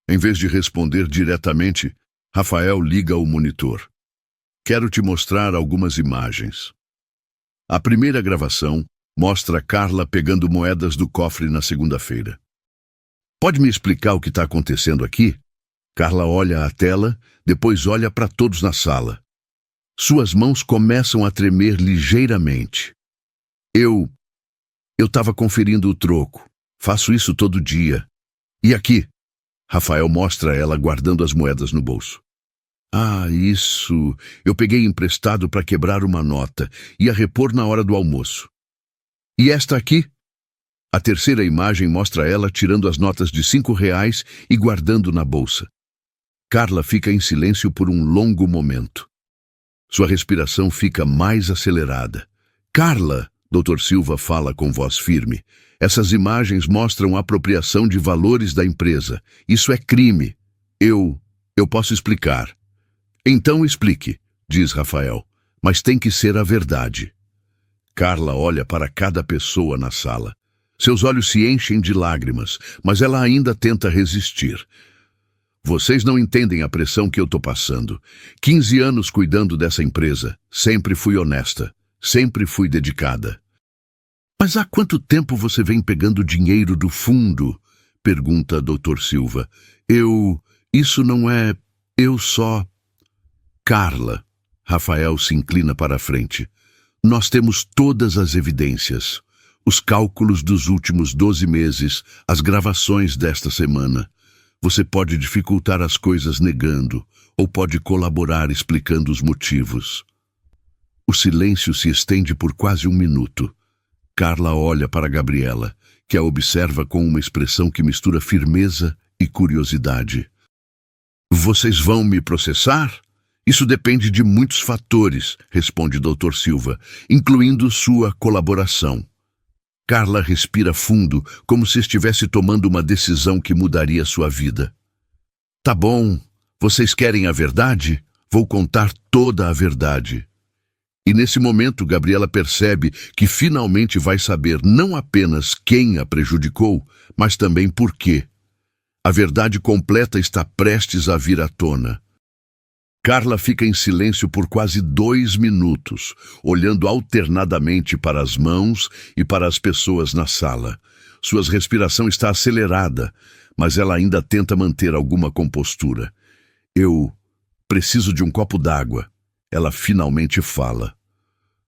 Em vez de responder diretamente, Rafael liga o monitor. Quero te mostrar algumas imagens. A primeira gravação mostra Carla pegando moedas do cofre na segunda-feira. Pode me explicar o que está acontecendo aqui? Carla olha a tela, depois olha para todos na sala. Suas mãos começam a tremer ligeiramente. Eu estava conferindo o troco. Faço isso todo dia. E aqui? Rafael mostra ela guardando as moedas no bolso. Ah, isso. Eu peguei emprestado para quebrar uma nota. Ia repor na hora do almoço. E esta aqui? A terceira imagem mostra ela tirando as notas de R$ 5 e guardando na bolsa. Carla fica em silêncio por um longo momento. Sua respiração fica mais acelerada. Carla, Dr. Silva fala com voz firme. Essas imagens mostram a apropriação de valores da empresa. Isso é crime. Eu posso explicar. Então explique, diz Rafael, mas tem que ser a verdade. Carla olha para cada pessoa na sala. Seus olhos se enchem de lágrimas, mas ela ainda tenta resistir. Vocês não entendem a pressão que eu estou passando. 15 anos cuidando dessa empresa. Sempre fui honesta. Sempre fui dedicada. Mas há quanto tempo você vem pegando dinheiro do fundo? Pergunta Dr. Silva. Isso não é... Eu só... Carla. Rafael se inclina para a frente. Nós temos todas as evidências. Os cálculos dos últimos 12 meses, as gravações desta semana. Você pode dificultar as coisas negando, ou pode colaborar explicando os motivos. O silêncio se estende por quase 1 minuto. Carla olha para Gabriela, que a observa com uma expressão que mistura firmeza e curiosidade. Vocês vão me processar? Isso depende de muitos fatores, responde Dr. Silva, incluindo sua colaboração. Carla respira fundo, como se estivesse tomando uma decisão que mudaria sua vida. Tá bom, vocês querem a verdade? Vou contar toda a verdade. E nesse momento, Gabriela percebe que finalmente vai saber não apenas quem a prejudicou, mas também por quê. A verdade completa está prestes a vir à tona. Carla fica em silêncio por quase 2 minutos, olhando alternadamente para as mãos e para as pessoas na sala. Sua respiração está acelerada, mas ela ainda tenta manter alguma compostura. Eu preciso de um copo d'água. Ela finalmente fala.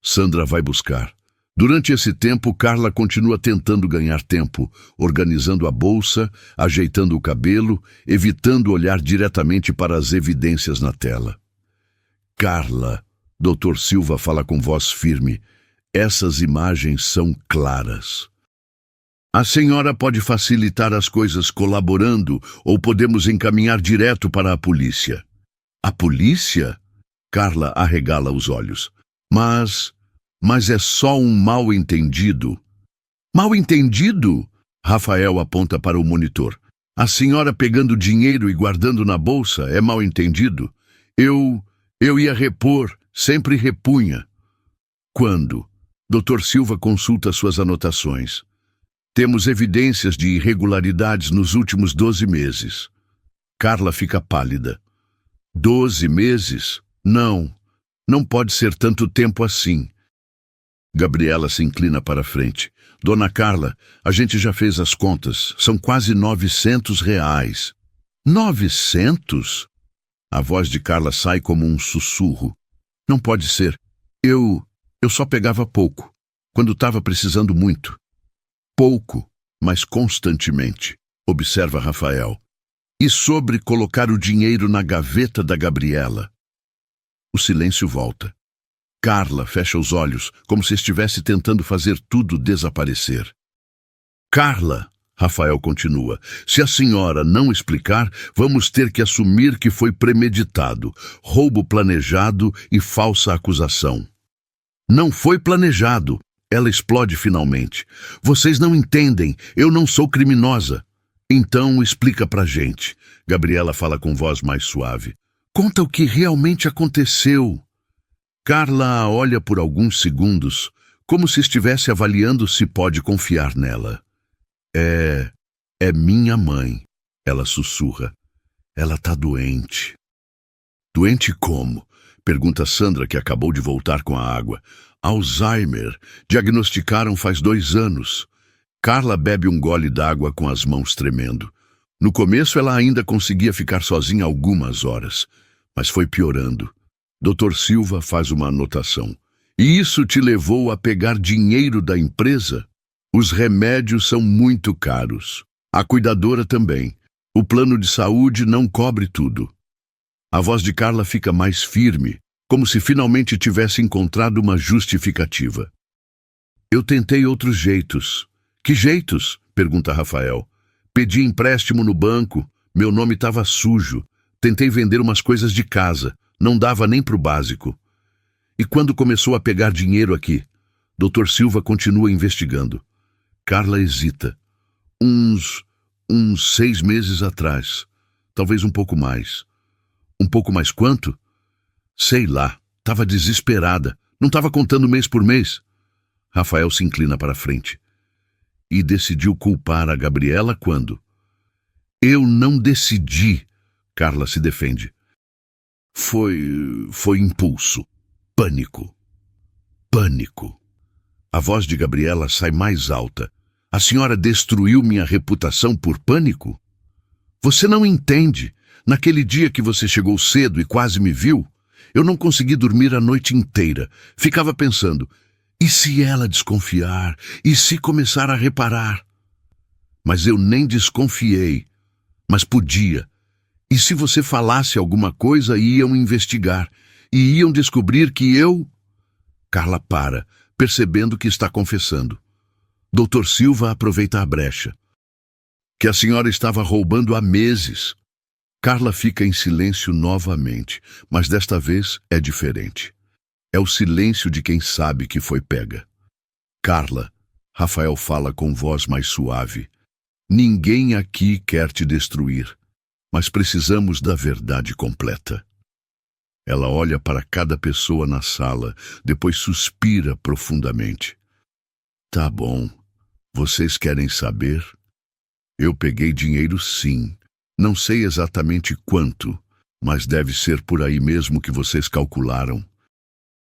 Sandra vai buscar. Durante esse tempo, Carla continua tentando ganhar tempo, organizando a bolsa, ajeitando o cabelo, evitando olhar diretamente para as evidências na tela. Carla, Dr. Silva fala com voz firme, Essas imagens são claras. A senhora pode facilitar as coisas colaborando ou podemos encaminhar direto para a polícia. A polícia? Carla arregala os olhos. Mas é só um mal-entendido. Mal-entendido? Rafael aponta para o monitor. A senhora pegando dinheiro e guardando na bolsa é mal-entendido? Eu ia repor, sempre repunha. Quando? Dr. Silva consulta suas anotações. Temos evidências de irregularidades nos últimos 12 meses. Carla fica pálida. 12 meses? Não pode ser tanto tempo assim. Gabriela se inclina para a frente. Dona Carla, a gente já fez as contas. São quase R$ 900. 900? A voz de Carla sai como um sussurro. Não pode ser. Eu só pegava pouco, quando estava precisando muito. Pouco, mas constantemente, observa Rafael. E sobre colocar o dinheiro na gaveta da Gabriela? O silêncio volta. Carla fecha os olhos, como se estivesse tentando fazer tudo desaparecer. Carla, Rafael continua, se a senhora não explicar, vamos ter que assumir que foi premeditado, roubo planejado e falsa acusação. Não foi planejado. Ela explode finalmente. Vocês não entendem, eu não sou criminosa. Então explica pra gente. Gabriela fala com voz mais suave. Conta o que realmente aconteceu. Carla a olha por alguns segundos, como se estivesse avaliando se pode confiar nela. É minha mãe, ela sussurra. Ela tá doente. Doente como? Pergunta Sandra, que acabou de voltar com a água. Alzheimer. Diagnosticaram faz 2 anos. Carla bebe um gole d'água com as mãos tremendo. No começo ela ainda conseguia ficar sozinha algumas horas, mas foi piorando. Dr. Silva faz uma anotação. E isso te levou a pegar dinheiro da empresa? Os remédios são muito caros. A cuidadora também. O plano de saúde não cobre tudo. A voz de Carla fica mais firme, como se finalmente tivesse encontrado uma justificativa. Eu tentei outros jeitos. Que jeitos? Pergunta Rafael. Pedi empréstimo no banco, meu nome estava sujo. Tentei vender umas coisas de casa, não dava nem pro básico. E quando começou a pegar dinheiro aqui? Dr. Silva continua investigando. Carla hesita. Uns 6 meses atrás. Talvez um pouco mais. Um pouco mais quanto? Sei lá, estava desesperada. Não estava contando mês por mês. Rafael se inclina para a frente. E decidiu culpar a Gabriela quando? Eu não decidi, Carla se defende. Foi impulso. Pânico. Pânico. A voz de Gabriela sai mais alta. A senhora destruiu minha reputação por pânico? Você não entende. Naquele dia que você chegou cedo e quase me viu, eu não consegui dormir a noite inteira. Ficava pensando, e se ela desconfiar? E se começar a reparar? Mas eu nem desconfiei. Mas podia. E se você falasse alguma coisa, iam investigar. E iam descobrir que eu... Carla para, percebendo que está confessando. Dr. Silva aproveita a brecha. Que a senhora estava roubando há meses. Carla fica em silêncio novamente, mas desta vez é diferente. É o silêncio de quem sabe que foi pega. Carla, Rafael fala com voz mais suave. Ninguém aqui quer te destruir, mas precisamos da verdade completa. Ela olha para cada pessoa na sala, depois suspira profundamente. Tá bom. Vocês querem saber? Eu peguei dinheiro sim. Não sei exatamente quanto, mas deve ser por aí mesmo que vocês calcularam.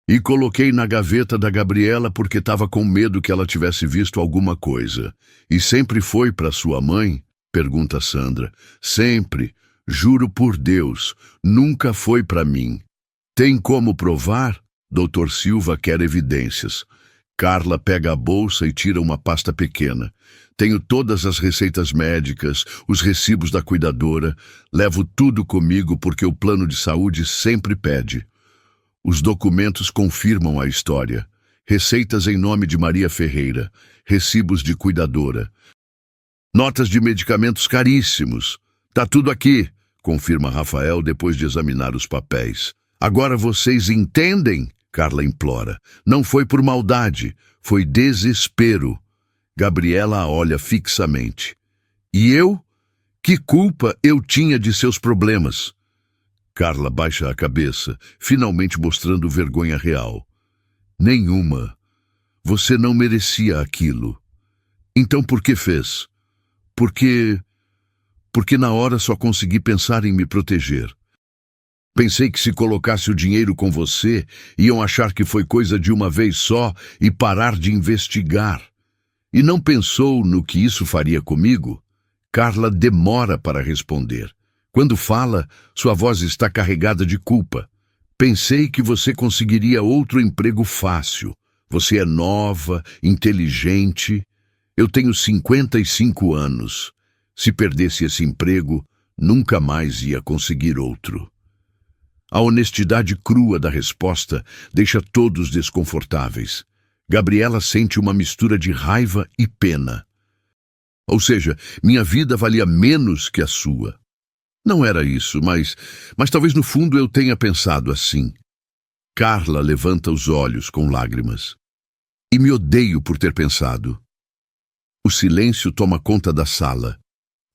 E coloquei na gaveta da Gabriela porque estava com medo que ela tivesse visto alguma coisa. E sempre foi para sua mãe? Pergunta Sandra. Sempre. Juro por Deus. Nunca foi para mim. Tem como provar? Dr. Silva quer evidências. Carla pega a bolsa e tira uma pasta pequena. Tenho todas as receitas médicas, os recibos da cuidadora. Levo tudo comigo porque o plano de saúde sempre pede. Os documentos confirmam a história. receitas em nome de Maria Ferreira, recibos de cuidadora, notas de medicamentos caríssimos. Tá tudo aqui, confirma Rafael depois de examinar os papéis. Agora vocês entendem? Carla implora. Não foi por maldade, foi desespero. Gabriela a olha fixamente. E eu? Que culpa eu tinha de seus problemas? Carla baixa a cabeça, finalmente mostrando vergonha real. Nenhuma. Você não merecia aquilo. Então por que fez? Porque na hora só consegui pensar em me proteger. Pensei que se colocasse o dinheiro com você, iam achar que foi coisa de uma vez só e parar de investigar. E não pensou no que isso faria comigo? Carla demora para responder. Quando fala, sua voz está carregada de culpa. Pensei que você conseguiria outro emprego fácil. Você é nova, inteligente. Eu tenho 55 anos. Se perdesse esse emprego, nunca mais ia conseguir outro. A honestidade crua da resposta deixa todos desconfortáveis. Gabriela sente uma mistura de raiva e pena. Ou seja, minha vida valia menos que a sua. Não era isso, mas talvez no fundo eu tenha pensado assim. Carla levanta os olhos com lágrimas. E me odeio por ter pensado. O silêncio toma conta da sala.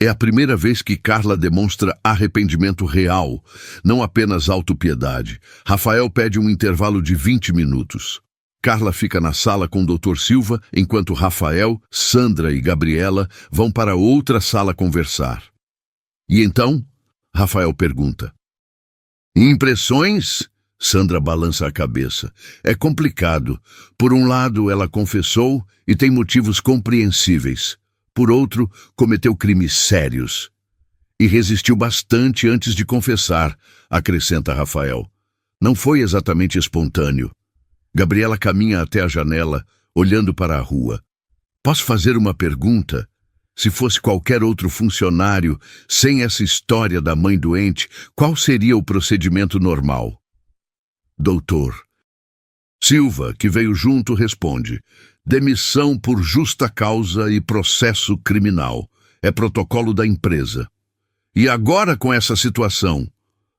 É a primeira vez que Carla demonstra arrependimento real, não apenas autopiedade. Rafael pede um intervalo de 20 minutos. Carla fica na sala com o Dr. Silva, enquanto Rafael, Sandra e Gabriela vão para outra sala conversar. E então, Rafael pergunta. Impressões? Sandra balança a cabeça. É complicado. Por um lado, ela confessou e tem motivos compreensíveis. Por outro, cometeu crimes sérios. E resistiu bastante antes de confessar, acrescenta Rafael. Não foi exatamente espontâneo. Gabriela caminha até a janela, olhando para a rua. Posso fazer uma pergunta? Se fosse qualquer outro funcionário, sem essa história da mãe doente, qual seria o procedimento normal? Doutor. Silva, que veio junto, responde. Demissão por justa causa e processo criminal. É protocolo da empresa. E agora com essa situação?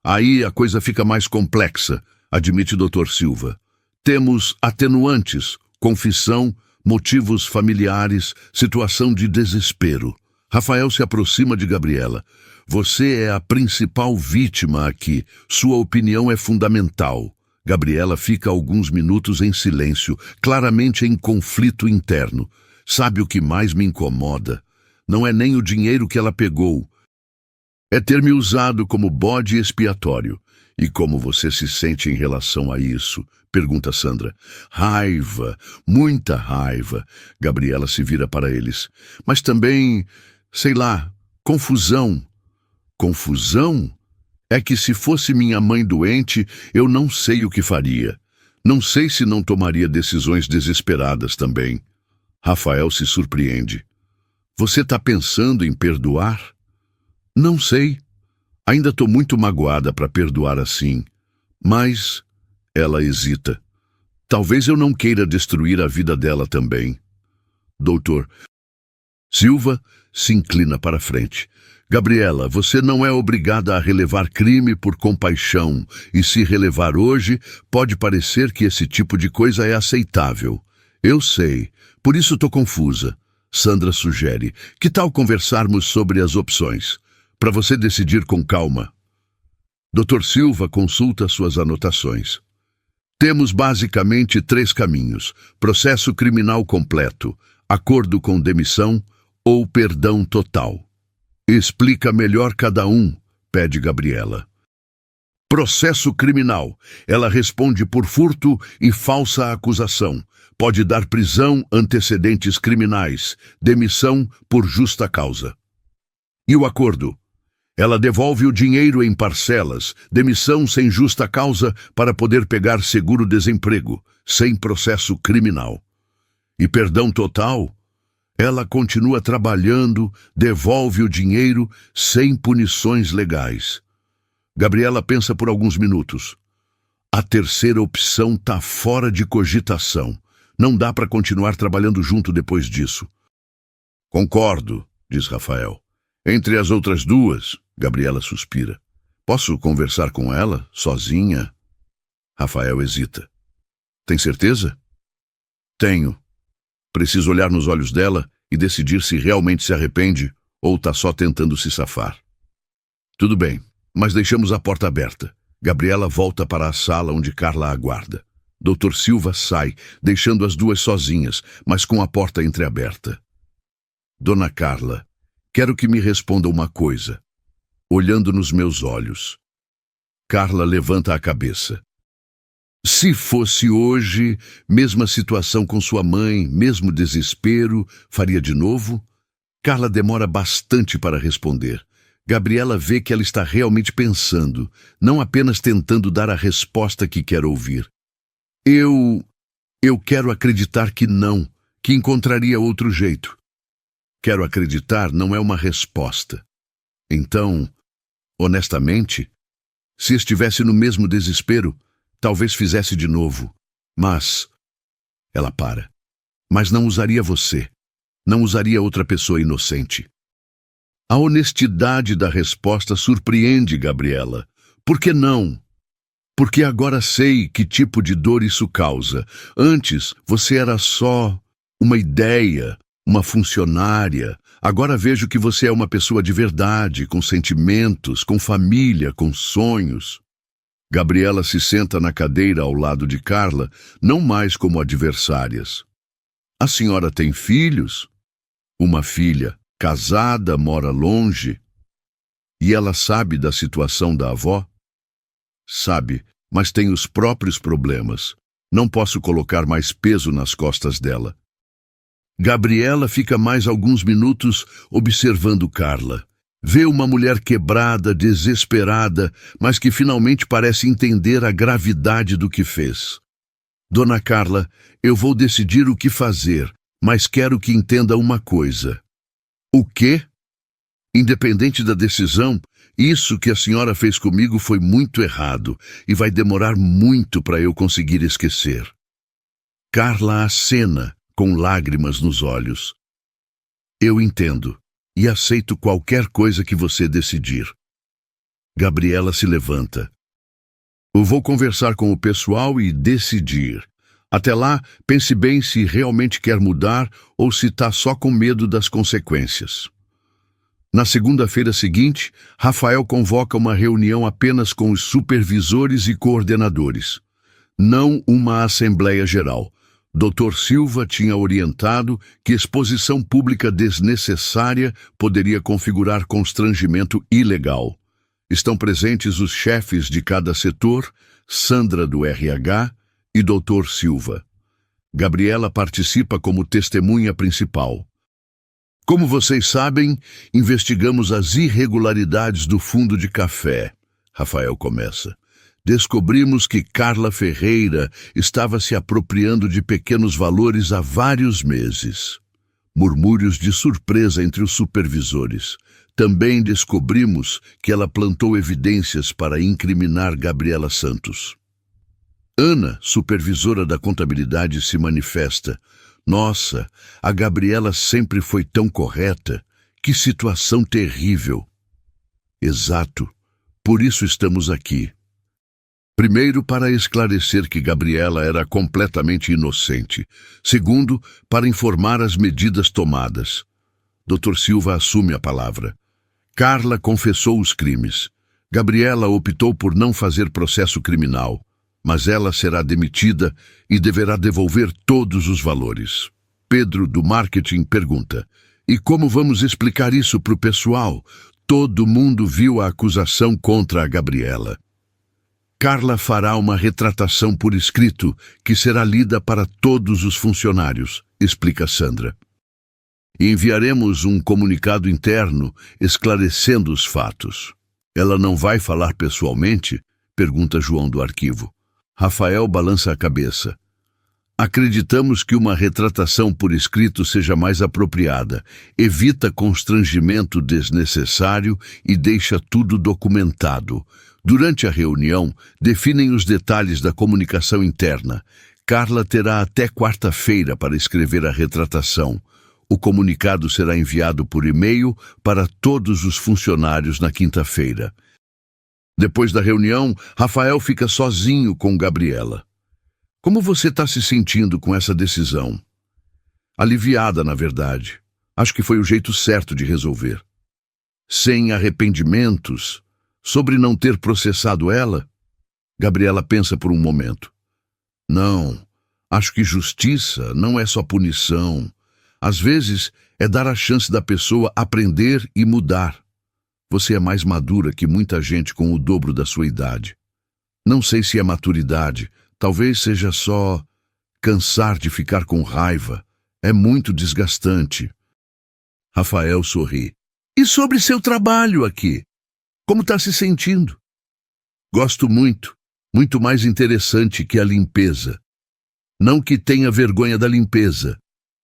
Aí a coisa fica mais complexa, admite Dr. Silva. Temos atenuantes, confissão, motivos familiares, situação de desespero. Rafael se aproxima de Gabriela. Você é a principal vítima aqui. Sua opinião é fundamental. Gabriela fica alguns minutos em silêncio, claramente em conflito interno. Sabe o que mais me incomoda? Não é nem o dinheiro que ela pegou. É ter me usado como bode expiatório. E como você se sente em relação a isso? Pergunta Sandra. Raiva, muita raiva. Gabriela se vira para eles. Mas também, sei lá, confusão. Confusão? É que se fosse minha mãe doente, eu não sei o que faria. Não sei se não tomaria decisões desesperadas também. Rafael se surpreende. Você está pensando em perdoar? Não sei. Ainda estou muito magoada para perdoar assim. Mas ela hesita. Talvez eu não queira destruir a vida dela também. Doutor Silva se inclina para frente. Gabriela, você não é obrigada a relevar crime por compaixão, e se relevar hoje, pode parecer que esse tipo de coisa é aceitável. Eu sei, por isso estou confusa. Sandra sugere, que tal conversarmos sobre as opções, para você decidir com calma? Dr. Silva consulta suas anotações. Temos basicamente 3 caminhos: processo criminal completo, acordo com demissão ou perdão total. Explica melhor cada um, pede Gabriela. Processo criminal. Ela responde por furto e falsa acusação. Pode dar prisão, antecedentes criminais, demissão por justa causa. E o acordo? Ela devolve o dinheiro em parcelas, demissão sem justa causa para poder pegar seguro-desemprego, sem processo criminal. E perdão total? Ela continua trabalhando, devolve o dinheiro sem punições legais. Gabriela pensa por alguns minutos. A terceira opção está fora de cogitação. Não dá para continuar trabalhando junto depois disso. Concordo, diz Rafael. Entre as outras duas, Gabriela suspira. Posso conversar com ela, sozinha? Rafael hesita. Tem certeza? Tenho. Preciso olhar nos olhos dela e decidir se realmente se arrepende ou está só tentando se safar. Tudo bem, mas deixamos a porta aberta. Gabriela volta para a sala onde Carla aguarda. Dr. Silva sai, deixando as duas sozinhas, mas com a porta entreaberta. Dona Carla, quero que me responda uma coisa, olhando nos meus olhos. Carla levanta a cabeça. Se fosse hoje, mesma situação com sua mãe, mesmo desespero, faria de novo? Carla demora bastante para responder. Gabriela vê que ela está realmente pensando, não apenas tentando dar a resposta que quer ouvir. Eu quero acreditar que não, que encontraria outro jeito. Quero acreditar não é uma resposta. Então, honestamente, se estivesse no mesmo desespero, talvez fizesse de novo. Mas... Ela para. Mas não usaria você. Não usaria outra pessoa inocente. A honestidade da resposta surpreende Gabriela. Por que não? Porque agora sei que tipo de dor isso causa. Antes, você era só uma ideia, uma funcionária. Agora vejo que você é uma pessoa de verdade, com sentimentos, com família, com sonhos. Gabriela se senta na cadeira ao lado de Carla, não mais como adversárias. A senhora tem filhos? Uma filha, casada, mora longe. E ela sabe da situação da avó? Sabe, mas tem os próprios problemas. Não posso colocar mais peso nas costas dela. Gabriela fica mais alguns minutos observando Carla. Vê uma mulher quebrada, desesperada, mas que finalmente parece entender a gravidade do que fez. Dona Carla, eu vou decidir o que fazer, mas quero que entenda uma coisa. O quê? Independente da decisão, isso que a senhora fez comigo foi muito errado e vai demorar muito para eu conseguir esquecer. Carla acena, com lágrimas nos olhos. Eu entendo e aceito qualquer coisa que você decidir. Gabriela se levanta. Eu vou conversar com o pessoal e decidir. Até lá, pense bem se realmente quer mudar ou se está só com medo das consequências. Na segunda-feira seguinte, Rafael convoca uma reunião apenas com os supervisores e coordenadores. Não uma assembleia geral. Dr. Silva tinha orientado que exposição pública desnecessária poderia configurar constrangimento ilegal. Estão presentes os chefes de cada setor, Sandra do RH e Dr. Silva. Gabriela participa como testemunha principal. Como vocês sabem, investigamos as irregularidades do fundo de café. Rafael começa. Descobrimos que Carla Ferreira estava se apropriando de pequenos valores há vários meses. Murmúrios de surpresa entre os supervisores. Também descobrimos que ela plantou evidências para incriminar Gabriela Santos. Ana, supervisora da contabilidade, se manifesta. Nossa, a Gabriela sempre foi tão correta. Que situação terrível. Exato. Por isso estamos aqui. Primeiro, para esclarecer que Gabriela era completamente inocente. Segundo, para informar as medidas tomadas. Dr. Silva assume a palavra. Carla confessou os crimes. Gabriela optou por não fazer processo criminal, mas ela será demitida e deverá devolver todos os valores. Pedro, do marketing, pergunta: e como vamos explicar isso para o pessoal? Todo mundo viu a acusação contra a Gabriela. Carla fará uma retratação por escrito que será lida para todos os funcionários, explica Sandra. E enviaremos um comunicado interno esclarecendo os fatos. Ela não vai falar pessoalmente? Pergunta João do arquivo. Rafael balança a cabeça. Acreditamos que uma retratação por escrito seja mais apropriada, evita constrangimento desnecessário e deixa tudo documentado. Durante a reunião, definem os detalhes da comunicação interna. Carla terá até quarta-feira para escrever a retratação. O comunicado será enviado por e-mail para todos os funcionários na quinta-feira. Depois da reunião, Rafael fica sozinho com Gabriela. Como você está se sentindo com essa decisão? Aliviada, na verdade. Acho que foi o jeito certo de resolver. Sem arrependimentos sobre não ter processado ela? Gabriela pensa por um momento. Não, acho que justiça não é só punição. Às vezes é dar a chance da pessoa aprender e mudar. Você é mais madura que muita gente com o dobro da sua idade. Não sei se é maturidade, talvez seja só cansar de ficar com raiva. É muito desgastante. Rafael sorri. E sobre seu trabalho aqui? Como está se sentindo? Gosto muito. Muito mais interessante que a limpeza. Não que tenha vergonha da limpeza.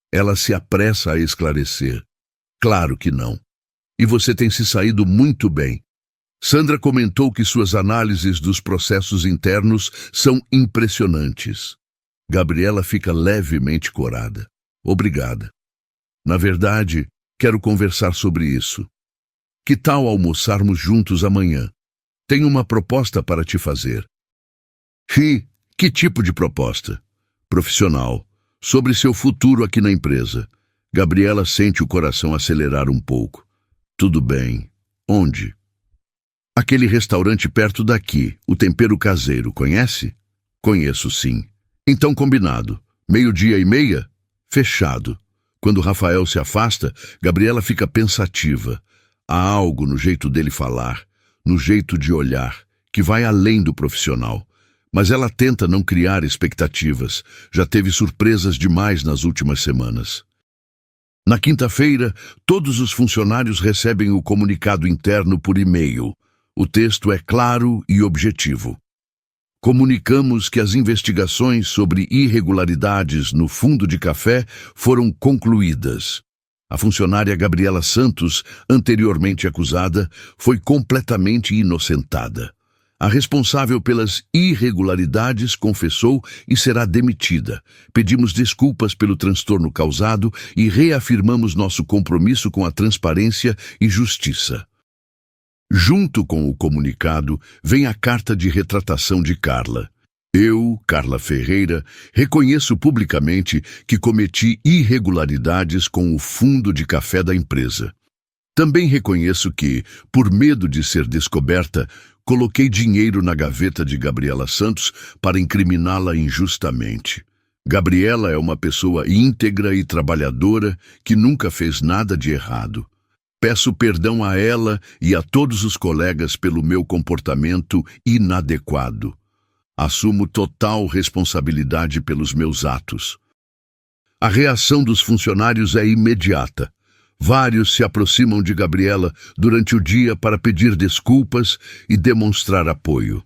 Ela se apressa a esclarecer. Claro que não. E você tem se saído muito bem. Sandra comentou que suas análises dos processos internos são impressionantes. Gabriela fica levemente corada. Obrigada. Na verdade, quero conversar sobre isso. Que tal almoçarmos juntos amanhã? Tenho uma proposta para te fazer. Que tipo de proposta? Profissional. Sobre seu futuro aqui na empresa. Gabriela sente o coração acelerar um pouco. Tudo bem. Onde? Aquele restaurante perto daqui, o Tempero Caseiro, conhece? Conheço, sim. Então combinado. 12:30? Fechado. Quando Rafael se afasta, Gabriela fica pensativa. Há algo no jeito dele falar, no jeito de olhar, que vai além do profissional. Mas ela tenta não criar expectativas. Já teve surpresas demais nas últimas semanas. Na quinta-feira, todos os funcionários recebem o comunicado interno por e-mail. O texto é claro e objetivo. Comunicamos que as investigações sobre irregularidades no fundo de café foram concluídas. A funcionária Gabriela Santos, anteriormente acusada, foi completamente inocentada. A responsável pelas irregularidades confessou e será demitida. Pedimos desculpas pelo transtorno causado e reafirmamos nosso compromisso com a transparência e justiça. Junto com o comunicado, vem a carta de retratação de Carla. Eu, Carla Ferreira, reconheço publicamente que cometi irregularidades com o fundo de café da empresa. Também reconheço que, por medo de ser descoberta, coloquei dinheiro na gaveta de Gabriela Santos para incriminá-la injustamente. Gabriela é uma pessoa íntegra e trabalhadora que nunca fez nada de errado. Peço perdão a ela e a todos os colegas pelo meu comportamento inadequado. Assumo total responsabilidade pelos meus atos. A reação dos funcionários é imediata. Vários se aproximam de Gabriela durante o dia para pedir desculpas e demonstrar apoio.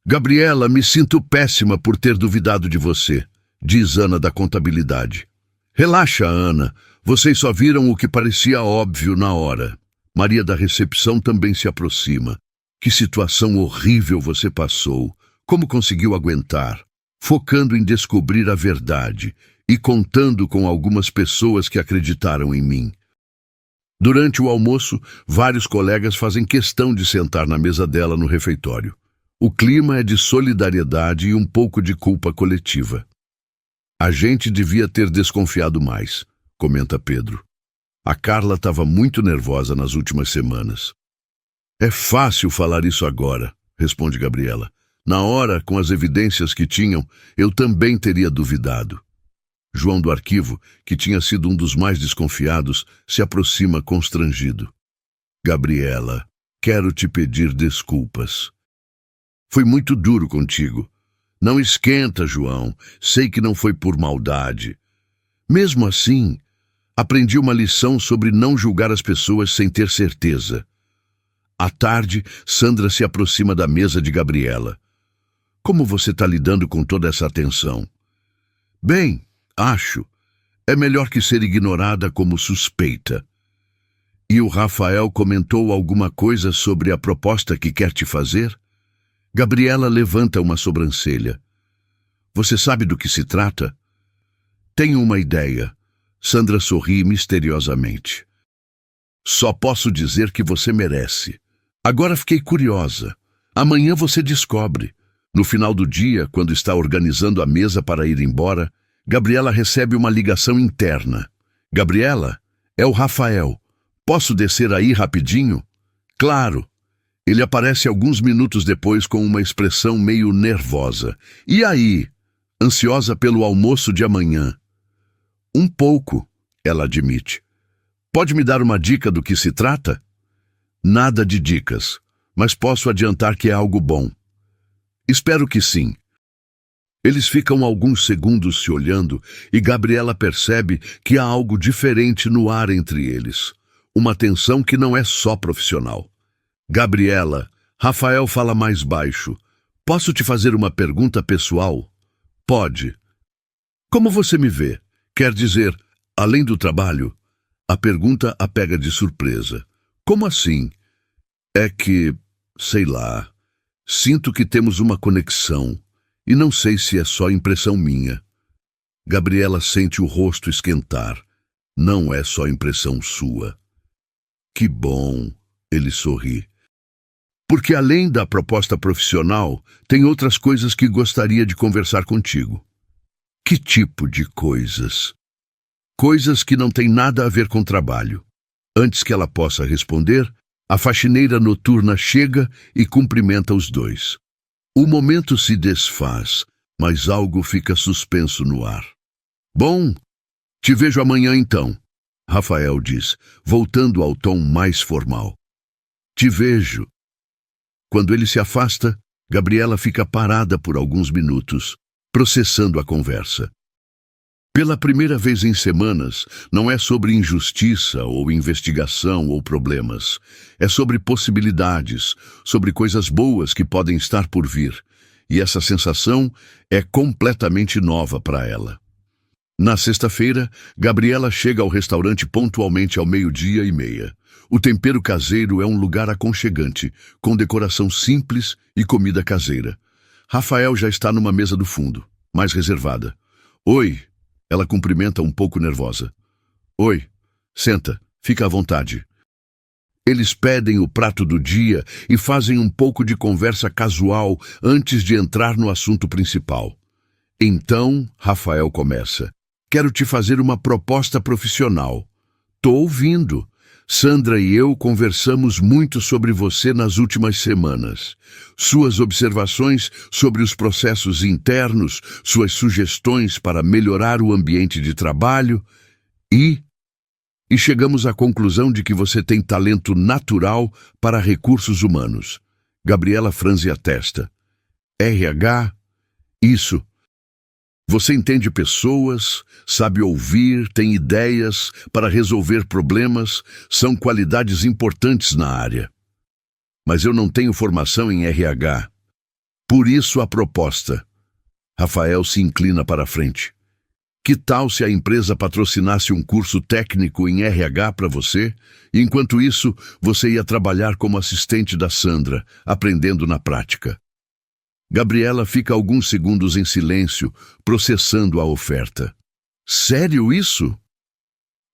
Gabriela, me sinto péssima por ter duvidado de você, diz Ana da contabilidade. Relaxa, Ana. Vocês só viram o que parecia óbvio na hora. Maria da recepção também se aproxima. Que situação horrível você passou. Como conseguiu aguentar? Focando em descobrir a verdade e contando com algumas pessoas que acreditaram em mim. Durante o almoço, vários colegas fazem questão de sentar na mesa dela no refeitório. O clima é de solidariedade e um pouco de culpa coletiva. A gente devia ter desconfiado mais, comenta Pedro. A Carla estava muito nervosa nas últimas semanas. É fácil falar isso agora, responde Gabriela. Na hora, com as evidências que tinham, eu também teria duvidado. João do arquivo, que tinha sido um dos mais desconfiados, se aproxima constrangido. Gabriela, quero te pedir desculpas. Fui muito duro contigo. Não esquenta, João. Sei que não foi por maldade. Mesmo assim, aprendi uma lição sobre não julgar as pessoas sem ter certeza. À tarde, Sandra se aproxima da mesa de Gabriela. Como você está lidando com toda essa atenção? Bem, acho. É melhor que ser ignorada como suspeita. E o Rafael comentou alguma coisa sobre a proposta que quer te fazer? Gabriela levanta uma sobrancelha. Você sabe do que se trata? Tenho uma ideia. Sandra sorri misteriosamente. Só posso dizer que você merece. Agora fiquei curiosa. Amanhã você descobre. No final do dia, quando está organizando a mesa para ir embora, Gabriela recebe uma ligação interna. Gabriela, é o Rafael. Posso descer aí rapidinho? Claro. Ele aparece alguns minutos depois com uma expressão meio nervosa. E aí? Ansiosa pelo almoço de amanhã. Um pouco, ela admite. Pode me dar uma dica do que se trata? Nada de dicas, mas posso adiantar que é algo bom. Espero que sim. Eles ficam alguns segundos se olhando e Gabriela percebe que há algo diferente no ar entre eles. Uma tensão que não é só profissional. Gabriela, Rafael fala mais baixo. Posso te fazer uma pergunta pessoal? Pode. Como você me vê? Quer dizer, além do trabalho? A pergunta a pega de surpresa. Como assim? É que, sei lá, sinto que temos uma conexão e não sei se é só impressão minha. Gabriela sente o rosto esquentar. Não é só impressão sua. Que bom, ele sorri. Porque além da proposta profissional, tem outras coisas que gostaria de conversar contigo. Que tipo de coisas? Coisas que não têm nada a ver com trabalho. Antes que ela possa responder, a faxineira noturna chega e cumprimenta os dois. O momento se desfaz, mas algo fica suspenso no ar. Bom, te vejo amanhã então, Rafael diz, voltando ao tom mais formal. Te vejo. Quando ele se afasta, Gabriela fica parada por alguns minutos, processando a conversa. Pela primeira vez em semanas, não é sobre injustiça ou investigação ou problemas. É sobre possibilidades, sobre coisas boas que podem estar por vir. E essa sensação é completamente nova para ela. Na sexta-feira, Gabriela chega ao restaurante pontualmente ao 12:30. O tempero caseiro é um lugar aconchegante, com decoração simples e comida caseira. Rafael já está numa mesa do fundo, mais reservada. Oi. Ela cumprimenta um pouco nervosa. Oi, senta, fica à vontade. Eles pedem o prato do dia e fazem um pouco de conversa casual antes de entrar no assunto principal. Então, Rafael começa. Quero te fazer uma proposta profissional. Tô ouvindo. Sandra e eu conversamos muito sobre você nas últimas semanas. Suas observações sobre os processos internos, suas sugestões para melhorar o ambiente de trabalho e chegamos à conclusão de que você tem talento natural para recursos humanos. Gabriela franze a testa. RH? Isso. Você entende pessoas, sabe ouvir, tem ideias para resolver problemas, são qualidades importantes na área. Mas eu não tenho formação em RH. Por isso a proposta. Rafael se inclina para a frente. Que tal se a empresa patrocinasse um curso técnico em RH para você? E enquanto isso, você ia trabalhar como assistente da Sandra, aprendendo na prática. Gabriela fica alguns segundos em silêncio, processando a oferta. Sério isso?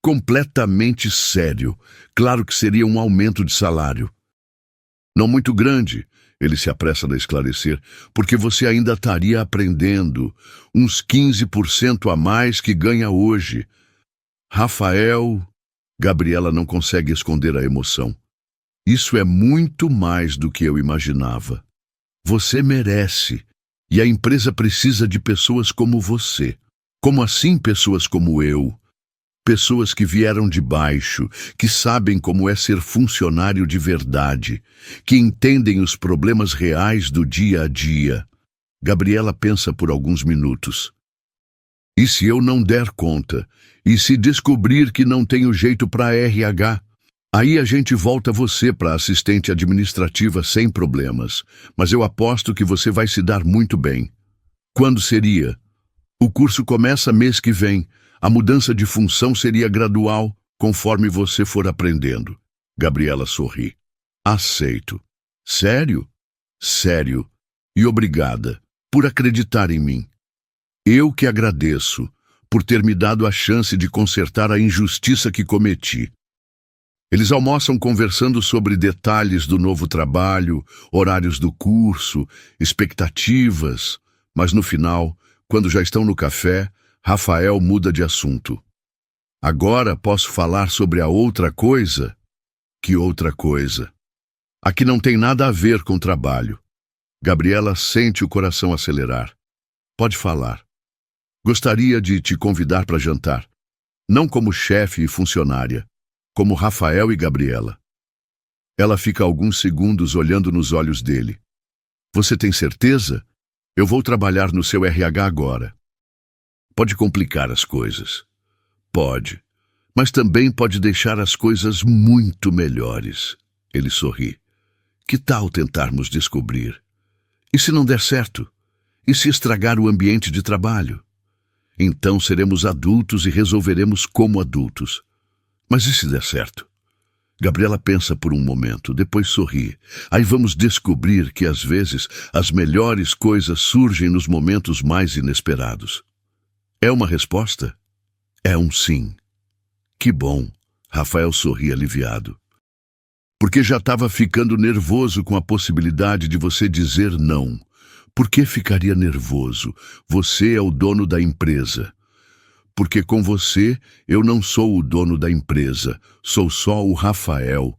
Completamente sério. Claro que seria um aumento de salário. Não muito grande, ele se apressa a esclarecer, porque você ainda estaria aprendendo. Uns 15% a mais que ganha hoje. Rafael... Gabriela não consegue esconder a emoção. Isso é muito mais do que eu imaginava. Você merece, e a empresa precisa de pessoas como você. Como assim pessoas como eu? Pessoas que vieram de baixo, que sabem como é ser funcionário de verdade, que entendem os problemas reais do dia a dia. Gabriela pensa por alguns minutos. E se eu não der conta? E se descobrir que não tenho jeito para RH? Aí a gente volta você para assistente administrativa sem problemas, mas eu aposto que você vai se dar muito bem. Quando seria? O curso começa mês que vem. A mudança de função seria gradual, conforme você for aprendendo. Gabriela sorri. Aceito. Sério? Sério. E obrigada por acreditar em mim. Eu que agradeço por ter me dado a chance de consertar a injustiça que cometi. Eles almoçam conversando sobre detalhes do novo trabalho, horários do curso, expectativas, mas no final, quando já estão no café, Rafael muda de assunto. Agora posso falar sobre a outra coisa? Que outra coisa? A que não tem nada a ver com trabalho. Gabriela sente o coração acelerar. Pode falar. Gostaria de te convidar para jantar. Não como chefe e funcionária, como Rafael e Gabriela. Ela fica alguns segundos olhando nos olhos dele. Você tem certeza? Eu vou trabalhar no seu RH agora. Pode complicar as coisas. Pode. Mas também pode deixar as coisas muito melhores. Ele sorri. Que tal tentarmos descobrir? E se não der certo? E se estragar o ambiente de trabalho? Então seremos adultos e resolveremos como adultos. Mas e se der certo? Gabriela pensa por um momento, depois sorri. Aí vamos descobrir que, às vezes, as melhores coisas surgem nos momentos mais inesperados. É uma resposta? É um sim. Que bom. Rafael sorri aliviado. Porque já estava ficando nervoso com a possibilidade de você dizer não. Por que ficaria nervoso? Você é o dono da empresa. Porque com você eu não sou o dono da empresa, sou só o Rafael.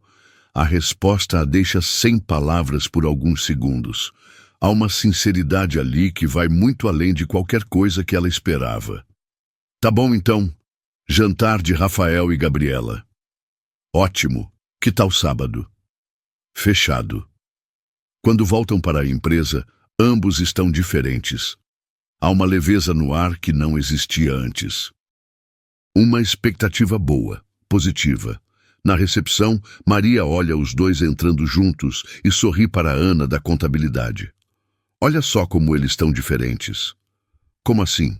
A resposta a deixa sem palavras por alguns segundos. Há uma sinceridade ali que vai muito além de qualquer coisa que ela esperava. Tá bom então. Jantar de Rafael e Gabriela. Ótimo. Que tal sábado? Fechado. Quando voltam para a empresa, ambos estão diferentes. Há uma leveza no ar que não existia antes. Uma expectativa boa, positiva. Na recepção, Maria olha os dois entrando juntos e sorri para Ana da contabilidade. Olha só como eles estão diferentes. Como assim?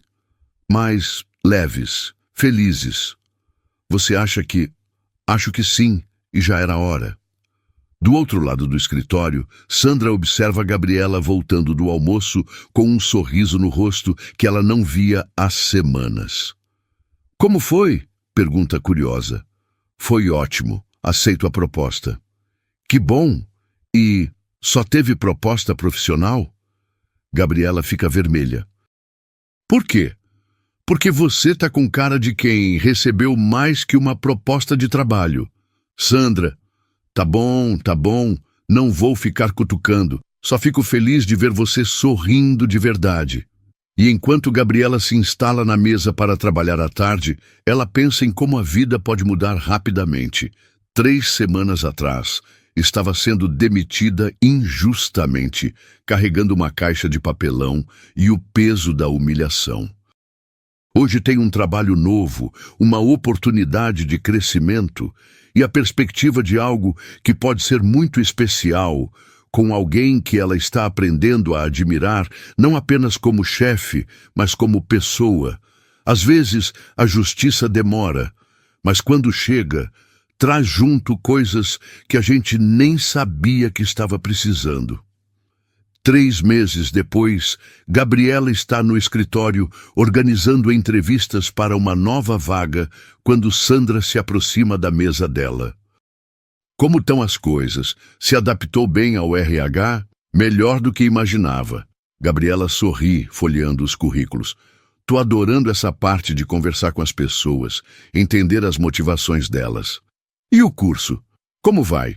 Mais leves, felizes. Você acha que... Acho que sim, e já era hora. Do outro lado do escritório, Sandra observa Gabriela voltando do almoço com um sorriso no rosto que ela não via há semanas. Como foi? Pergunta curiosa. Foi ótimo. Aceito a proposta. Que bom! E só teve proposta profissional? Gabriela fica vermelha. Por quê? Porque você tá com cara de quem recebeu mais que uma proposta de trabalho. Sandra, tá bom, não vou ficar cutucando. Só fico feliz de ver você sorrindo de verdade. E enquanto Gabriela se instala na mesa para trabalhar à tarde, ela pensa em como a vida pode mudar rapidamente. 3 semanas atrás, estava sendo demitida injustamente, carregando uma caixa de papelão e o peso da humilhação. Hoje tem um trabalho novo, uma oportunidade de crescimento e a perspectiva de algo que pode ser muito especial, com alguém que ela está aprendendo a admirar, não apenas como chefe, mas como pessoa. Às vezes, a justiça demora, mas quando chega, traz junto coisas que a gente nem sabia que estava precisando. 3 meses depois, Gabriela está no escritório organizando entrevistas para uma nova vaga quando Sandra se aproxima da mesa dela. Como estão as coisas? Se adaptou bem ao RH? Melhor do que imaginava. Gabriela sorri, folheando os currículos. Tô adorando essa parte de conversar com as pessoas, entender as motivações delas. E o curso? Como vai?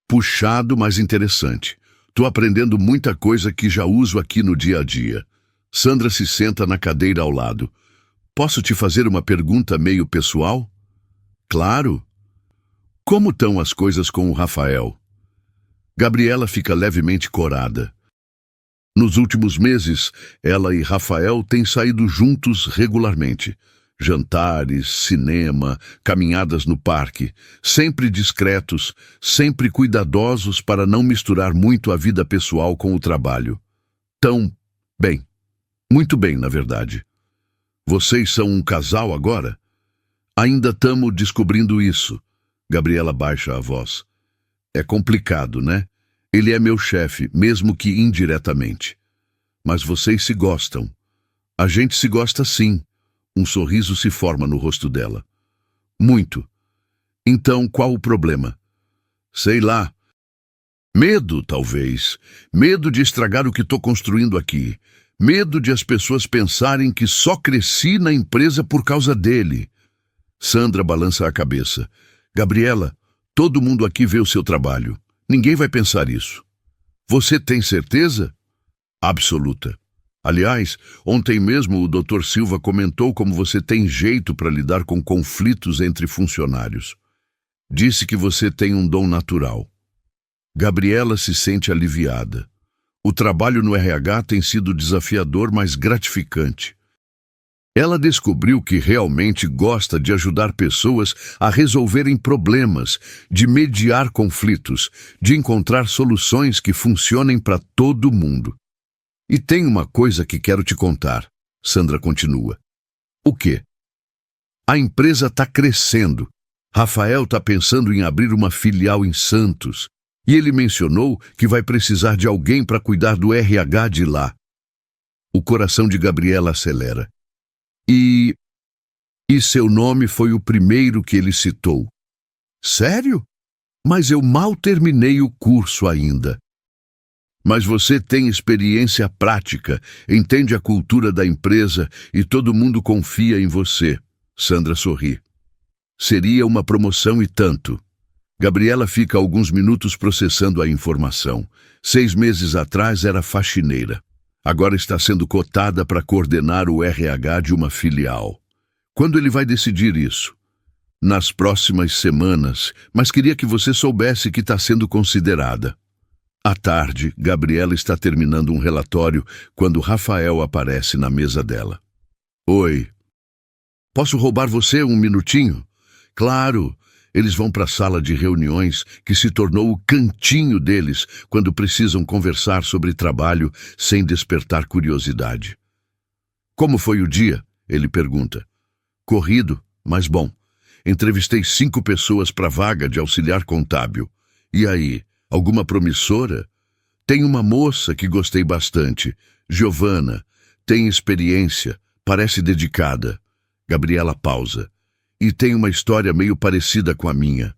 Puxado, mas interessante. Tô aprendendo muita coisa que já uso aqui no dia a dia. Sandra se senta na cadeira ao lado. Posso te fazer uma pergunta meio pessoal? Claro. Como estão as coisas com o Rafael? Gabriela fica levemente corada. Nos últimos meses, ela e Rafael têm saído juntos regularmente. Jantares, cinema, caminhadas no parque, sempre discretos, sempre cuidadosos para não misturar muito a vida pessoal com o trabalho. Tão bem. Muito bem, na verdade. Vocês são um casal agora? Ainda estamos descobrindo isso. Gabriela baixa a voz. É complicado, né? Ele é meu chefe, mesmo que indiretamente. Mas vocês se gostam. A gente se gosta sim. Um sorriso se forma no rosto dela. Muito. Então, qual o problema? Sei lá. Medo, talvez. Medo de estragar o que estou construindo aqui. Medo de as pessoas pensarem que só cresci na empresa por causa dele. Sandra balança a cabeça. Gabriela, todo mundo aqui vê o seu trabalho. Ninguém vai pensar isso. Você tem certeza? Absoluta. Aliás, ontem mesmo o Dr. Silva comentou como você tem jeito para lidar com conflitos entre funcionários. Disse que você tem um dom natural. Gabriela se sente aliviada. O trabalho no RH tem sido desafiador, mas gratificante. Ela descobriu que realmente gosta de ajudar pessoas a resolverem problemas, de mediar conflitos, de encontrar soluções que funcionem para todo mundo. E tem uma coisa que quero te contar, Sandra continua. O quê? A empresa está crescendo. Rafael está pensando em abrir uma filial em Santos. E ele mencionou que vai precisar de alguém para cuidar do RH de lá. O coração de Gabriela acelera. E seu nome foi o primeiro que ele citou. Sério? Mas eu mal terminei o curso ainda. Mas você tem experiência prática, entende a cultura da empresa e todo mundo confia em você. Sandra sorri. Seria uma promoção e tanto. Gabriela fica alguns minutos processando a informação. 6 meses atrás era faxineira. Agora está sendo cotada para coordenar o RH de uma filial. Quando ele vai decidir isso? Nas próximas semanas, mas queria que você soubesse que está sendo considerada. À tarde, Gabriela está terminando um relatório quando Rafael aparece na mesa dela. Oi. Posso roubar você um minutinho? Claro. Eles vão para a sala de reuniões, que se tornou o cantinho deles quando precisam conversar sobre trabalho sem despertar curiosidade. Como foi o dia? Ele pergunta. Corrido, mas bom. Entrevistei 5 pessoas para a vaga de auxiliar contábil. E aí, alguma promissora? Tem uma moça que gostei bastante, Giovana. Tem experiência, parece dedicada. Gabriela pausa. E tem uma história meio parecida com a minha.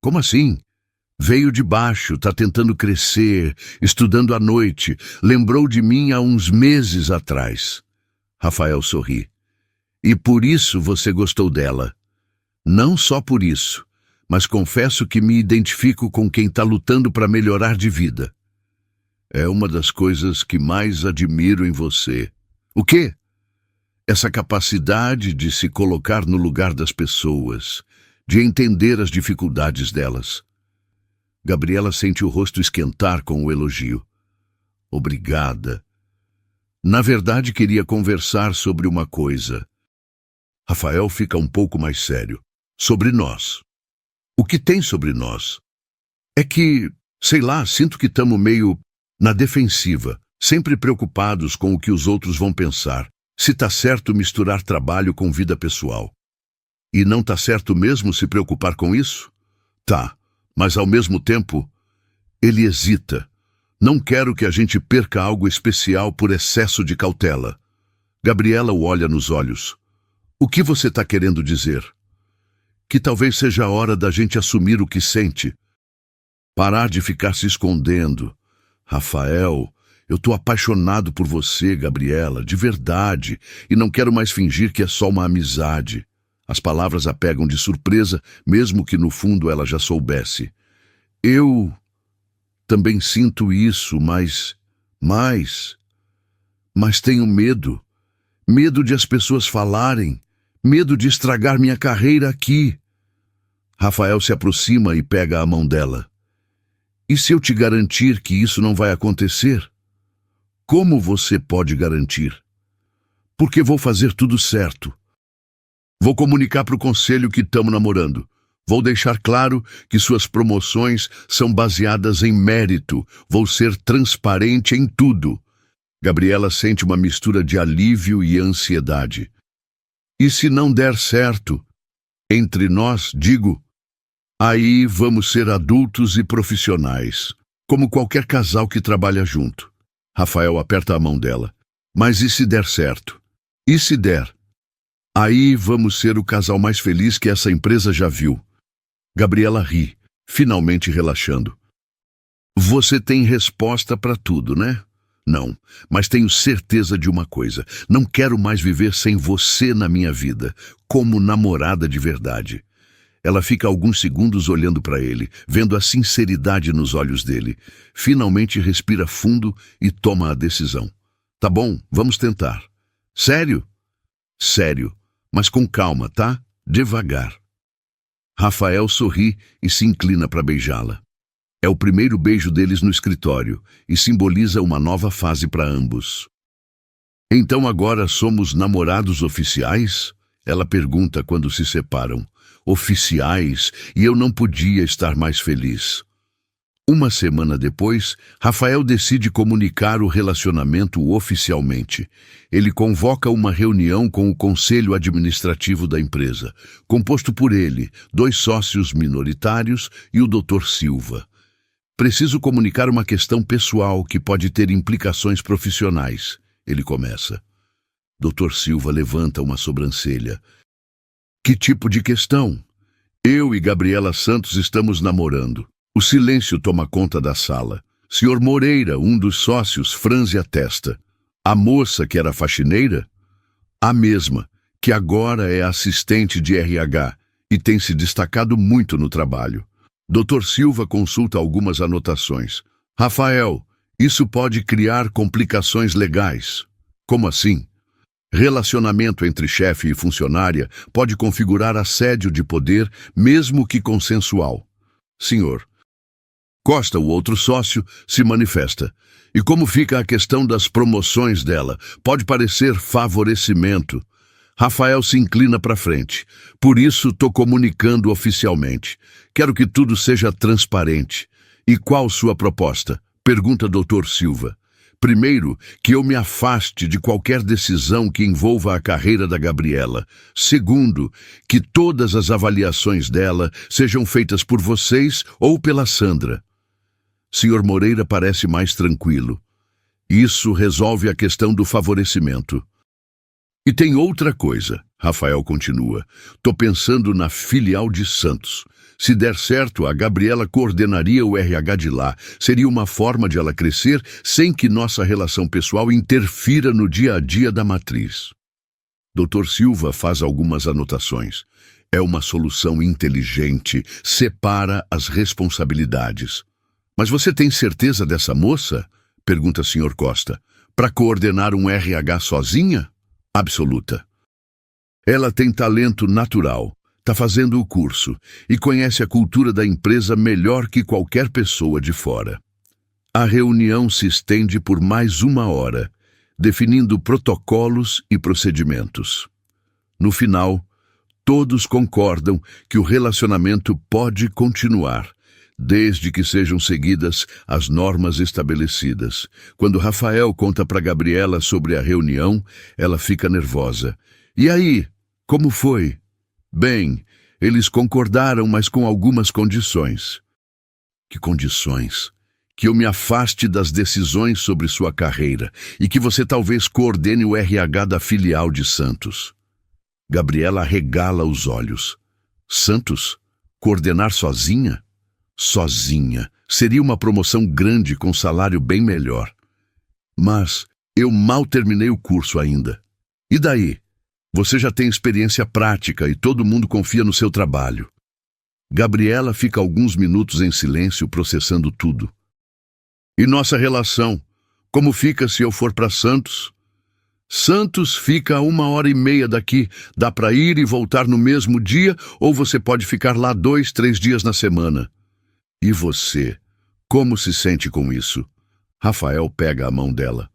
Como assim? Veio de baixo, tá tentando crescer, estudando à noite. Lembrou de mim há uns meses atrás. Rafael sorri. E por isso você gostou dela? Não só por isso, mas confesso que me identifico com quem tá lutando para melhorar de vida. É uma das coisas que mais admiro em você. O quê? Essa capacidade de se colocar no lugar das pessoas, de entender as dificuldades delas. Gabriela sente o rosto esquentar com o elogio. Obrigada. Na verdade, queria conversar sobre uma coisa. Rafael fica um pouco mais sério. Sobre nós. O que tem sobre nós? É que, sei lá, sinto que estamos meio na defensiva, sempre preocupados com o que os outros vão pensar. Se tá certo misturar trabalho com vida pessoal. E não tá certo mesmo se preocupar com isso? Tá, mas ao mesmo tempo, ele hesita. Não quero que a gente perca algo especial por excesso de cautela. Gabriela o olha nos olhos. O que você tá querendo dizer? Que talvez seja a hora da gente assumir o que sente. Parar de ficar se escondendo. Rafael... Eu tô apaixonado por você, Gabriela, de verdade, e não quero mais fingir que é só uma amizade. As palavras a pegam de surpresa, mesmo que no fundo ela já soubesse. Eu também sinto isso, mas tenho medo. Medo de as pessoas falarem, medo de estragar minha carreira aqui. Rafael se aproxima e pega a mão dela. E se eu te garantir que isso não vai acontecer? Como você pode garantir? Porque vou fazer tudo certo. Vou comunicar para o conselho que estamos namorando. Vou deixar claro que suas promoções são baseadas em mérito. Vou ser transparente em tudo. Gabriela sente uma mistura de alívio e ansiedade. E se não der certo? Entre nós, digo, aí vamos ser adultos e profissionais, como qualquer casal que trabalha junto. Rafael aperta a mão dela. Mas e se der certo? E se der? Aí vamos ser o casal mais feliz que essa empresa já viu. Gabriela ri, finalmente relaxando. Você tem resposta para tudo, né? Não, mas tenho certeza de uma coisa. Não quero mais viver sem você na minha vida, como namorada de verdade. Ela fica alguns segundos olhando para ele, vendo a sinceridade nos olhos dele. Finalmente respira fundo e toma a decisão. Tá bom, vamos tentar. Sério? Sério, mas com calma, tá? Devagar. Rafael sorri e se inclina para beijá-la. É o primeiro beijo deles no escritório e simboliza uma nova fase para ambos. Então agora somos namorados oficiais? Ela pergunta quando se separam. Oficiais, e eu não podia estar mais feliz. Uma semana depois, Rafael decide comunicar o relacionamento oficialmente. Ele convoca uma reunião com o conselho administrativo da empresa, composto por ele, 2 sócios minoritários e o Dr. Silva. Preciso comunicar uma questão pessoal que pode ter implicações profissionais, ele começa. Dr. Silva levanta uma sobrancelha. Que tipo de questão? Eu e Gabriela Santos estamos namorando. O silêncio toma conta da sala. Sr. Moreira, um dos sócios, franze a testa. A moça que era faxineira? A mesma, que agora é assistente de RH e tem se destacado muito no trabalho. Dr. Silva consulta algumas anotações. Rafael, isso pode criar complicações legais. Como assim? Relacionamento entre chefe e funcionária pode configurar assédio de poder, mesmo que consensual. Senhor. Costa, o outro sócio, se manifesta. E como fica a questão das promoções dela? Pode parecer favorecimento. Rafael se inclina para frente. Por isso, estou comunicando oficialmente. Quero que tudo seja transparente. E qual sua proposta? Pergunta Dr. Silva. Primeiro, que eu me afaste de qualquer decisão que envolva a carreira da Gabriela. Segundo, que todas as avaliações dela sejam feitas por vocês ou pela Sandra. Sr. Moreira parece mais tranquilo. Isso resolve a questão do favorecimento. E tem outra coisa, Rafael continua. Tô pensando na filial de Santos. Se der certo, a Gabriela coordenaria o RH de lá. Seria uma forma de ela crescer sem que nossa relação pessoal interfira no dia a dia da matriz. Dr. Silva faz algumas anotações. É uma solução inteligente, separa as responsabilidades. Mas você tem certeza dessa moça? Pergunta Sr. Costa. Para coordenar um RH sozinha? Absoluta. Ela tem talento natural, está fazendo o curso e conhece a cultura da empresa melhor que qualquer pessoa de fora. A reunião se estende por mais 1 hora, definindo protocolos e procedimentos. No final, todos concordam que o relacionamento pode continuar, desde que sejam seguidas as normas estabelecidas. Quando Rafael conta para Gabriela sobre a reunião, ela fica nervosa. E aí, como foi? Bem, eles concordaram, mas com algumas condições. Que condições? Que eu me afaste das decisões sobre sua carreira e que você talvez coordene o RH da filial de Santos. Gabriela arregala os olhos. Santos? Coordenar sozinha? Sozinha. Seria uma promoção grande com salário bem melhor. Mas eu mal terminei o curso ainda. E daí? Você já tem experiência prática e todo mundo confia no seu trabalho. Gabriela fica alguns minutos em silêncio processando tudo. E nossa relação? Como fica se eu for para Santos? Santos fica a 1h30 daqui. Dá para ir e voltar no mesmo dia ou você pode ficar lá 2, 3 dias na semana. E você? Como se sente com isso? Rafael pega a mão dela.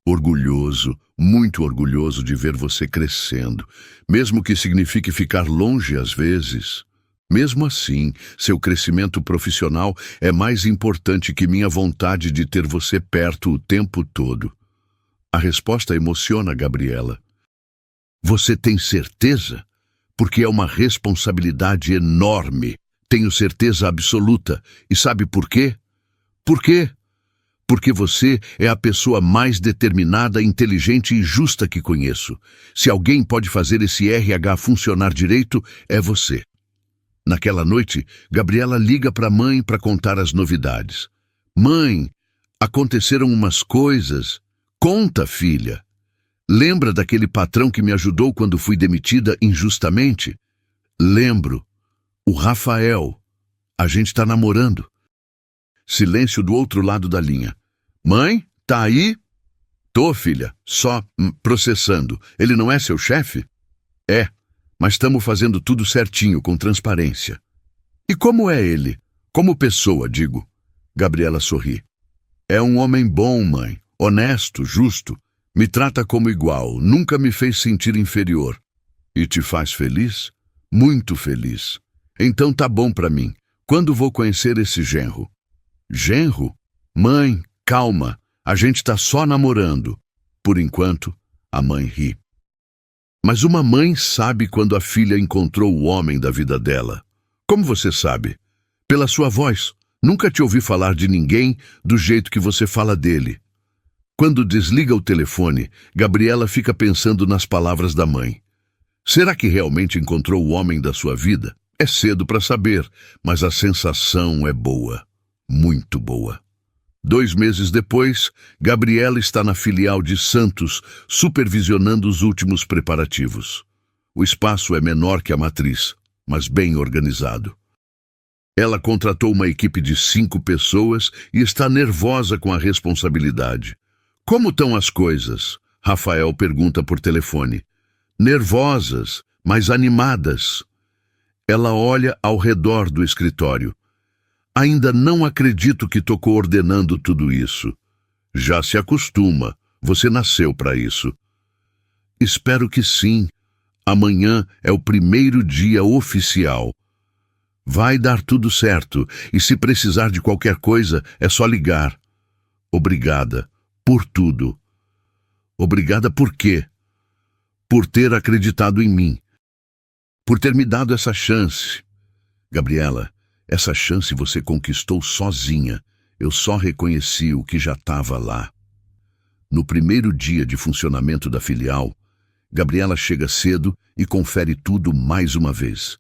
Orgulhoso, muito orgulhoso de ver você crescendo, mesmo que signifique ficar longe às vezes. Mesmo assim, seu crescimento profissional é mais importante que minha vontade de ter você perto o tempo todo. A resposta emociona Gabriela. Você tem certeza? Porque é uma responsabilidade enorme. Tenho certeza absoluta. E sabe por quê? Por quê? Porque você é a pessoa mais determinada, inteligente e justa que conheço. Se alguém pode fazer esse RH funcionar direito, é você. Naquela noite, Gabriela liga para a mãe para contar as novidades. Mãe, aconteceram umas coisas. Conta, filha. Lembra daquele patrão que me ajudou quando fui demitida injustamente? Lembro. O Rafael. A gente está namorando. Silêncio do outro lado da linha. Mãe, tá aí? Tô, filha. Só processando. Ele não é seu chefe? É, mas estamos fazendo tudo certinho, com transparência. E como é ele? Como pessoa, digo. Gabriela sorri. É um homem bom, mãe. Honesto, justo. Me trata como igual. Nunca me fez sentir inferior. E te faz feliz? Muito feliz. Então tá bom pra mim. Quando vou conhecer esse genro? Genro? Mãe, calma. A gente tá só namorando. Por enquanto, a mãe ri. Mas uma mãe sabe quando a filha encontrou o homem da vida dela. Como você sabe? Pela sua voz. Nunca te ouvi falar de ninguém do jeito que você fala dele. Quando desliga o telefone, Gabriela fica pensando nas palavras da mãe. Será que realmente encontrou o homem da sua vida? É cedo para saber, mas a sensação é boa. Muito boa. 2 meses depois, Gabriela está na filial de Santos, supervisionando os últimos preparativos. O espaço é menor que a matriz, mas bem organizado. Ela contratou uma equipe de 5 pessoas e está nervosa com a responsabilidade. Como estão as coisas? Rafael pergunta por telefone. Nervosas, mas animadas. Ela olha ao redor do escritório. Ainda não acredito que estou coordenando tudo isso. Já se acostuma. Você nasceu para isso. Espero que sim. Amanhã é o primeiro dia oficial. Vai dar tudo certo, e se precisar de qualquer coisa, é só ligar. Obrigada por tudo. Obrigada por quê? Por ter acreditado em mim. Por ter me dado essa chance. Gabriela, essa chance você conquistou sozinha. Eu só reconheci o que já estava lá. No primeiro dia de funcionamento da filial, Gabriela chega cedo e confere tudo mais uma vez.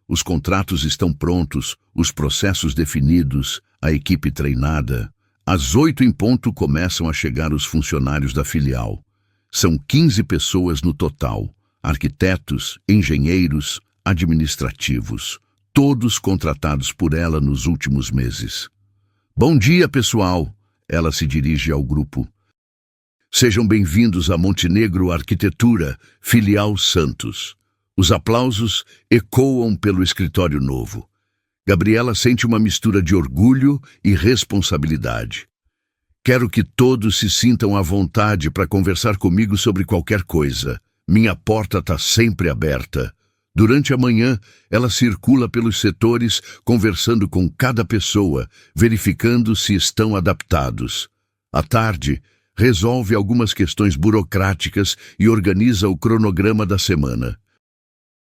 Os contratos estão prontos, os processos definidos, a equipe treinada. Às 8 em ponto começam a chegar os funcionários da filial. São 15 pessoas no total, arquitetos, engenheiros, administrativos, todos contratados por ela nos últimos meses. Bom dia, pessoal! Ela se dirige ao grupo. Sejam bem-vindos a Montenegro Arquitetura, filial Santos. Os aplausos ecoam pelo escritório novo. Gabriela sente uma mistura de orgulho e responsabilidade. Quero que todos se sintam à vontade para conversar comigo sobre qualquer coisa. Minha porta está sempre aberta. Durante a manhã, ela circula pelos setores, conversando com cada pessoa, verificando se estão adaptados. À tarde, resolve algumas questões burocráticas e organiza o cronograma da semana.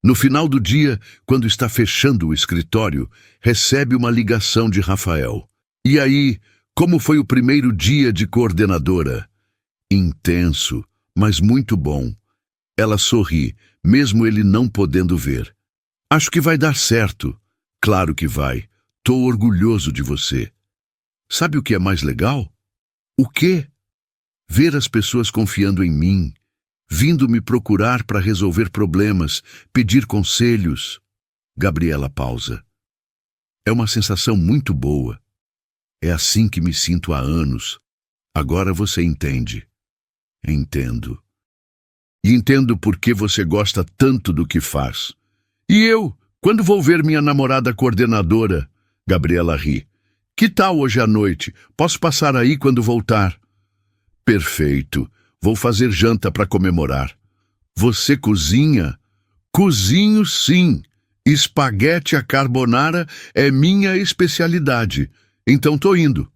No final do dia, quando está fechando o escritório, recebe uma ligação de Rafael. E aí, como foi o primeiro dia de coordenadora? Intenso, mas muito bom. Ela sorri, mesmo ele não podendo ver. Acho que vai dar certo. Claro que vai. Tô orgulhoso de você. Sabe o que é mais legal? O quê? Ver as pessoas confiando em mim, vindo me procurar para resolver problemas, pedir conselhos. Gabriela pausa. É uma sensação muito boa. É assim que me sinto há anos. Agora você entende. Entendo. E entendo por que você gosta tanto do que faz. E eu, quando vou ver minha namorada coordenadora? Gabriela ri. Que tal hoje à noite? Posso passar aí quando voltar? Perfeito. Vou fazer janta para comemorar. Você cozinha? Cozinho, sim. Espaguete à carbonara é minha especialidade. Então tô indo.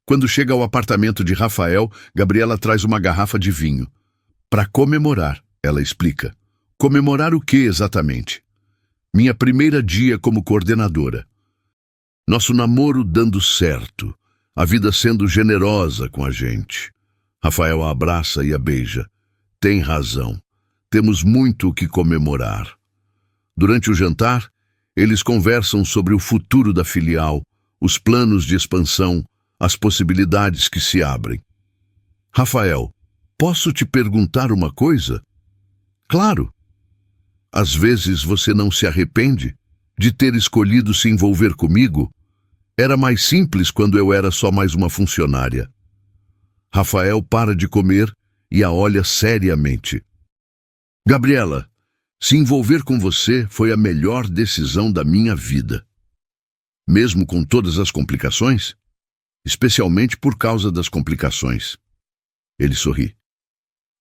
Quando chega ao apartamento de Rafael, Gabriela traz uma garrafa de vinho. Para comemorar, ela explica. Comemorar o que exatamente? Minha primeira dia como coordenadora. Nosso namoro dando certo. a vida sendo generosa com a gente. Rafael a abraça e a beija. Tem razão. Temos muito o que comemorar. Durante o jantar, eles conversam sobre o futuro da filial, os planos de expansão, as possibilidades que se abrem. Rafael, posso te perguntar uma coisa? Claro. Às vezes você não se arrepende de ter escolhido se envolver comigo? Era mais simples quando eu era só mais uma funcionária. Rafael para de comer e a olha seriamente. Gabriela, se envolver com você foi a melhor decisão da minha vida. Mesmo com todas as complicações? Especialmente por causa das complicações. Ele sorri.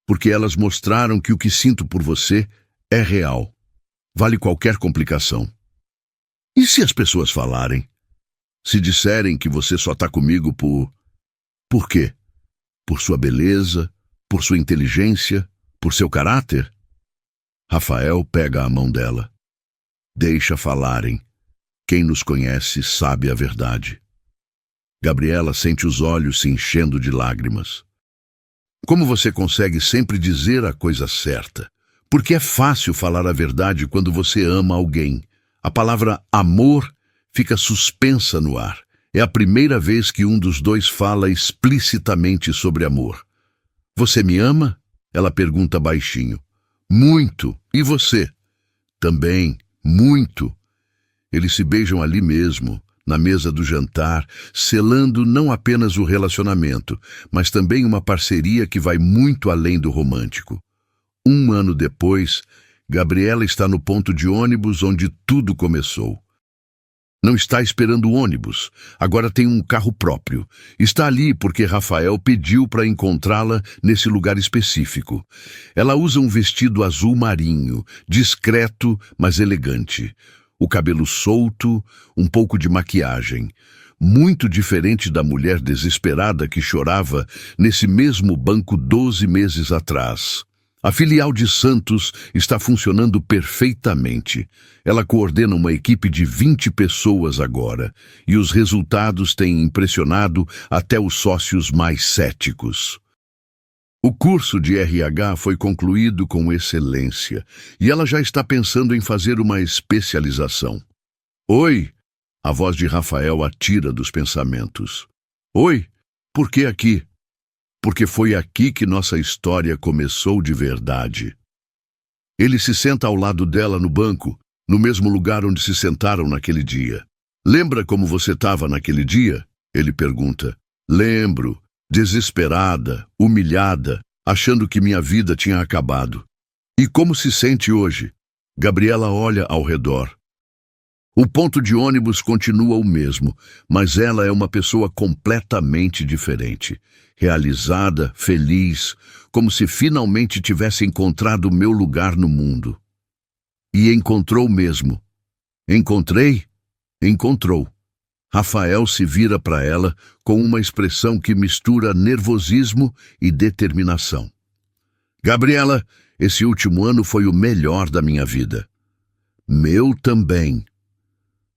Porque elas mostraram que o que sinto por você é real. Vale qualquer complicação. E se as pessoas falarem? Se disserem que você só está comigo por... Por quê? Por sua beleza? Por sua inteligência? Por seu caráter? Rafael pega a mão dela. Deixa falarem. Quem nos conhece sabe a verdade. Gabriela sente os olhos se enchendo de lágrimas. Como você consegue sempre dizer a coisa certa? Porque é fácil falar a verdade quando você ama alguém. A palavra amor fica suspensa no ar. É a primeira vez que um dos dois fala explicitamente sobre amor. Você me ama? Ela pergunta baixinho. Muito. E você? Também. Muito. Eles se beijam ali mesmo, na mesa do jantar, selando não apenas o relacionamento, mas também uma parceria que vai muito além do romântico. 1 ano depois, Gabriela está no ponto de ônibus onde tudo começou. Não está esperando o ônibus, agora tem um carro próprio. Está ali porque Rafael pediu para encontrá-la nesse lugar específico. Ela usa um vestido azul marinho, discreto, mas elegante. O cabelo solto, um pouco de maquiagem. Muito diferente da mulher desesperada que chorava nesse mesmo banco 12 meses atrás. A filial de Santos está funcionando perfeitamente. Ela coordena uma equipe de 20 pessoas agora, e os resultados têm impressionado até os sócios mais céticos. O curso de RH foi concluído com excelência, e ela já está pensando em fazer uma especialização. Oi! A voz de Rafael a tira dos pensamentos. Oi! Por que aqui? Porque foi aqui que nossa história começou de verdade. Ele se senta ao lado dela no banco, no mesmo lugar onde se sentaram naquele dia. Lembra como você estava naquele dia? Ele pergunta. Lembro, desesperada, humilhada, achando que minha vida tinha acabado. E como se sente hoje? Gabriela olha ao redor. O ponto de ônibus continua o mesmo, mas ela é uma pessoa completamente diferente. Realizada, feliz, como se finalmente tivesse encontrado o meu lugar no mundo. E encontrou mesmo. Encontrei? Encontrou. Rafael se vira para ela com uma expressão que mistura nervosismo e determinação. Gabriela, esse último ano foi o melhor da minha vida. Meu também.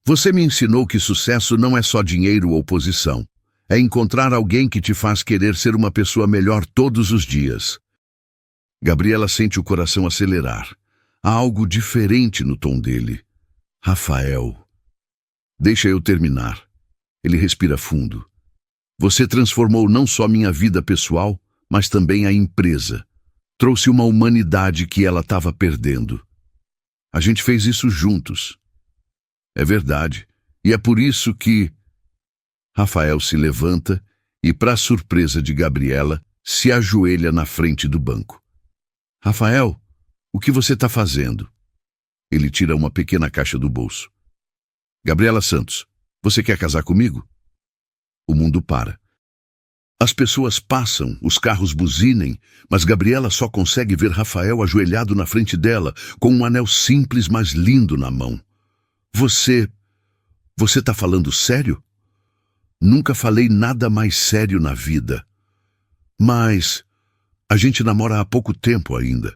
Você me ensinou que sucesso não é só dinheiro ou posição. É encontrar alguém que te faz querer ser uma pessoa melhor todos os dias. Gabriela sente o coração acelerar. Há algo diferente no tom dele. Rafael. Deixa eu terminar. Ele respira fundo. Você transformou não só minha vida pessoal, mas também a empresa. Trouxe uma humanidade que ela estava perdendo. A gente fez isso juntos. É verdade. E é por isso que... Rafael se levanta e, para surpresa de Gabriela, se ajoelha na frente do banco. Rafael, o que você está fazendo? Ele tira uma pequena caixa do bolso. Gabriela Santos, você quer casar comigo? O mundo para. As pessoas passam, os carros buzinem, mas Gabriela só consegue ver Rafael ajoelhado na frente dela, com um anel simples, mas lindo na mão. Você está falando sério? Nunca falei nada mais sério na vida. Mas a gente namora há pouco tempo ainda.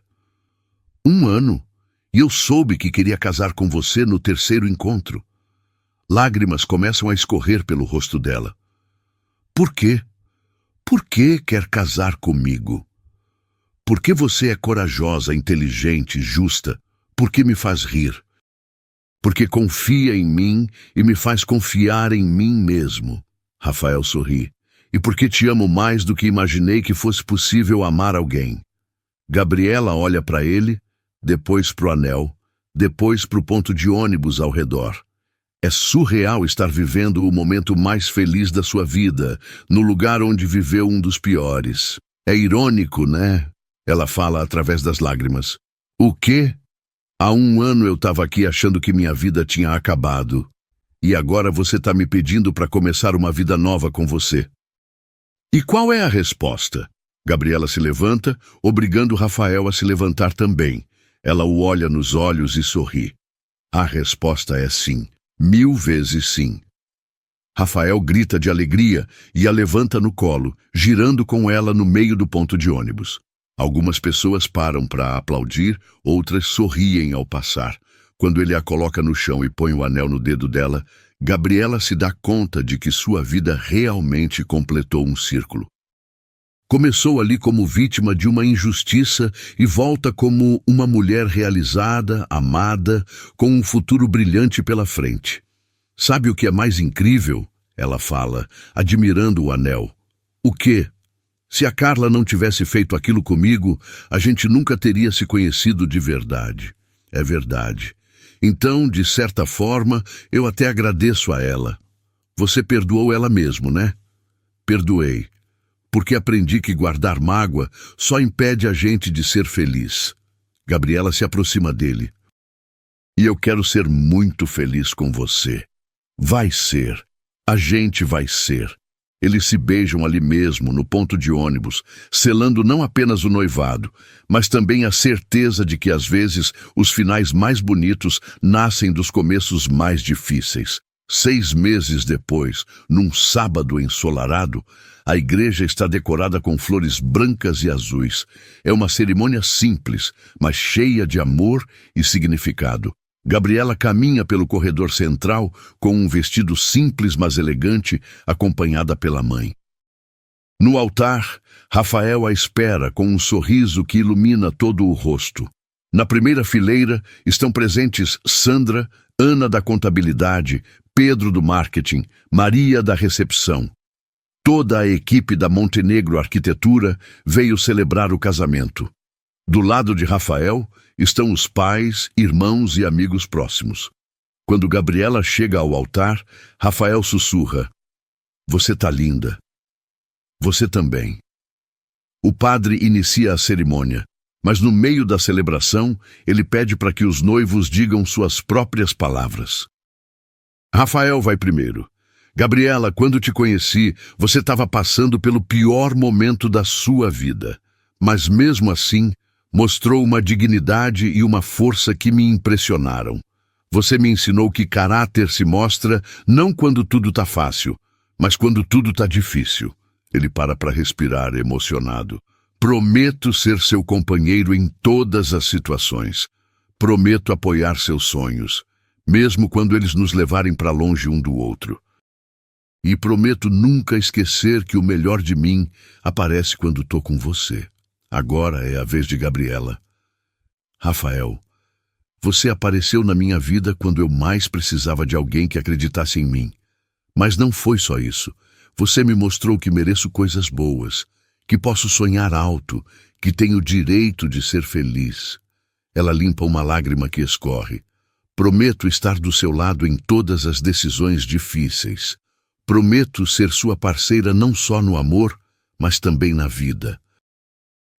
1 ano, e eu soube que queria casar com você no 3º encontro. Lágrimas começam a escorrer pelo rosto dela. Por quê? Por que quer casar comigo? Porque você é corajosa, inteligente, justa. Porque me faz rir. Porque confia em mim e me faz confiar em mim mesmo. Rafael sorri. E porque te amo mais do que imaginei que fosse possível amar alguém. Gabriela olha para ele, depois para o anel, depois para o ponto de ônibus ao redor. É surreal estar vivendo o momento mais feliz da sua vida, no lugar onde viveu um dos piores. É irônico, né? Ela fala através das lágrimas. O quê? Há 1 ano eu estava aqui achando que minha vida tinha acabado. E agora você está me pedindo para começar uma vida nova com você. E qual é a resposta? Gabriela se levanta, obrigando Rafael a se levantar também. Ela o olha nos olhos e sorri. A resposta é sim. 1000 vezes sim. Rafael grita de alegria e a levanta no colo, girando com ela no meio do ponto de ônibus. Algumas pessoas param para aplaudir, outras sorriem ao passar. Quando ele a coloca no chão e põe o anel no dedo dela, Gabriela se dá conta de que sua vida realmente completou um círculo. Começou ali como vítima de uma injustiça e volta como uma mulher realizada, amada, com um futuro brilhante pela frente. Sabe o que é mais incrível? Ela fala, admirando o anel. O quê? Se a Carla não tivesse feito aquilo comigo, a gente nunca teria se conhecido de verdade. É verdade. Então, de certa forma, eu até agradeço a ela. Você perdoou ela mesmo, né? Perdoei. Porque aprendi que guardar mágoa só impede a gente de ser feliz. Gabriela se aproxima dele. E eu quero ser muito feliz com você. Vai ser. A gente vai ser. Eles se beijam ali mesmo, no ponto de ônibus, selando não apenas o noivado, mas também a certeza de que às vezes os finais mais bonitos nascem dos começos mais difíceis. 6 meses depois, num sábado ensolarado, a igreja está decorada com flores brancas e azuis. É uma cerimônia simples, mas cheia de amor e significado. Gabriela caminha pelo corredor central com um vestido simples, mas elegante, acompanhada pela mãe. No altar, Rafael a espera com um sorriso que ilumina todo o rosto. Na primeira fileira estão presentes Sandra, Ana da contabilidade, Pedro do marketing, Maria da recepção. Toda a equipe da Montenegro Arquitetura veio celebrar o casamento. Do lado de Rafael estão os pais, irmãos e amigos próximos. Quando Gabriela chega ao altar, Rafael sussurra: "Você tá linda. Você também." O padre inicia a cerimônia, mas no meio da celebração, ele pede para que os noivos digam suas próprias palavras. Rafael vai primeiro. Gabriela, quando te conheci, você estava passando pelo pior momento da sua vida. Mas mesmo assim, mostrou uma dignidade e uma força que me impressionaram. Você me ensinou que caráter se mostra não quando tudo está fácil, mas quando tudo está difícil. Ele para respirar, emocionado. Prometo ser seu companheiro em todas as situações. Prometo apoiar seus sonhos, mesmo quando eles nos levarem para longe um do outro. E prometo nunca esquecer que o melhor de mim aparece quando estou com você. Agora é a vez de Gabriela. Rafael, você apareceu na minha vida quando eu mais precisava de alguém que acreditasse em mim. Mas não foi só isso. Você me mostrou que mereço coisas boas, que posso sonhar alto, que tenho direito de ser feliz. Ela limpa uma lágrima que escorre. Prometo estar do seu lado em todas as decisões difíceis. Prometo ser sua parceira não só no amor, mas também na vida.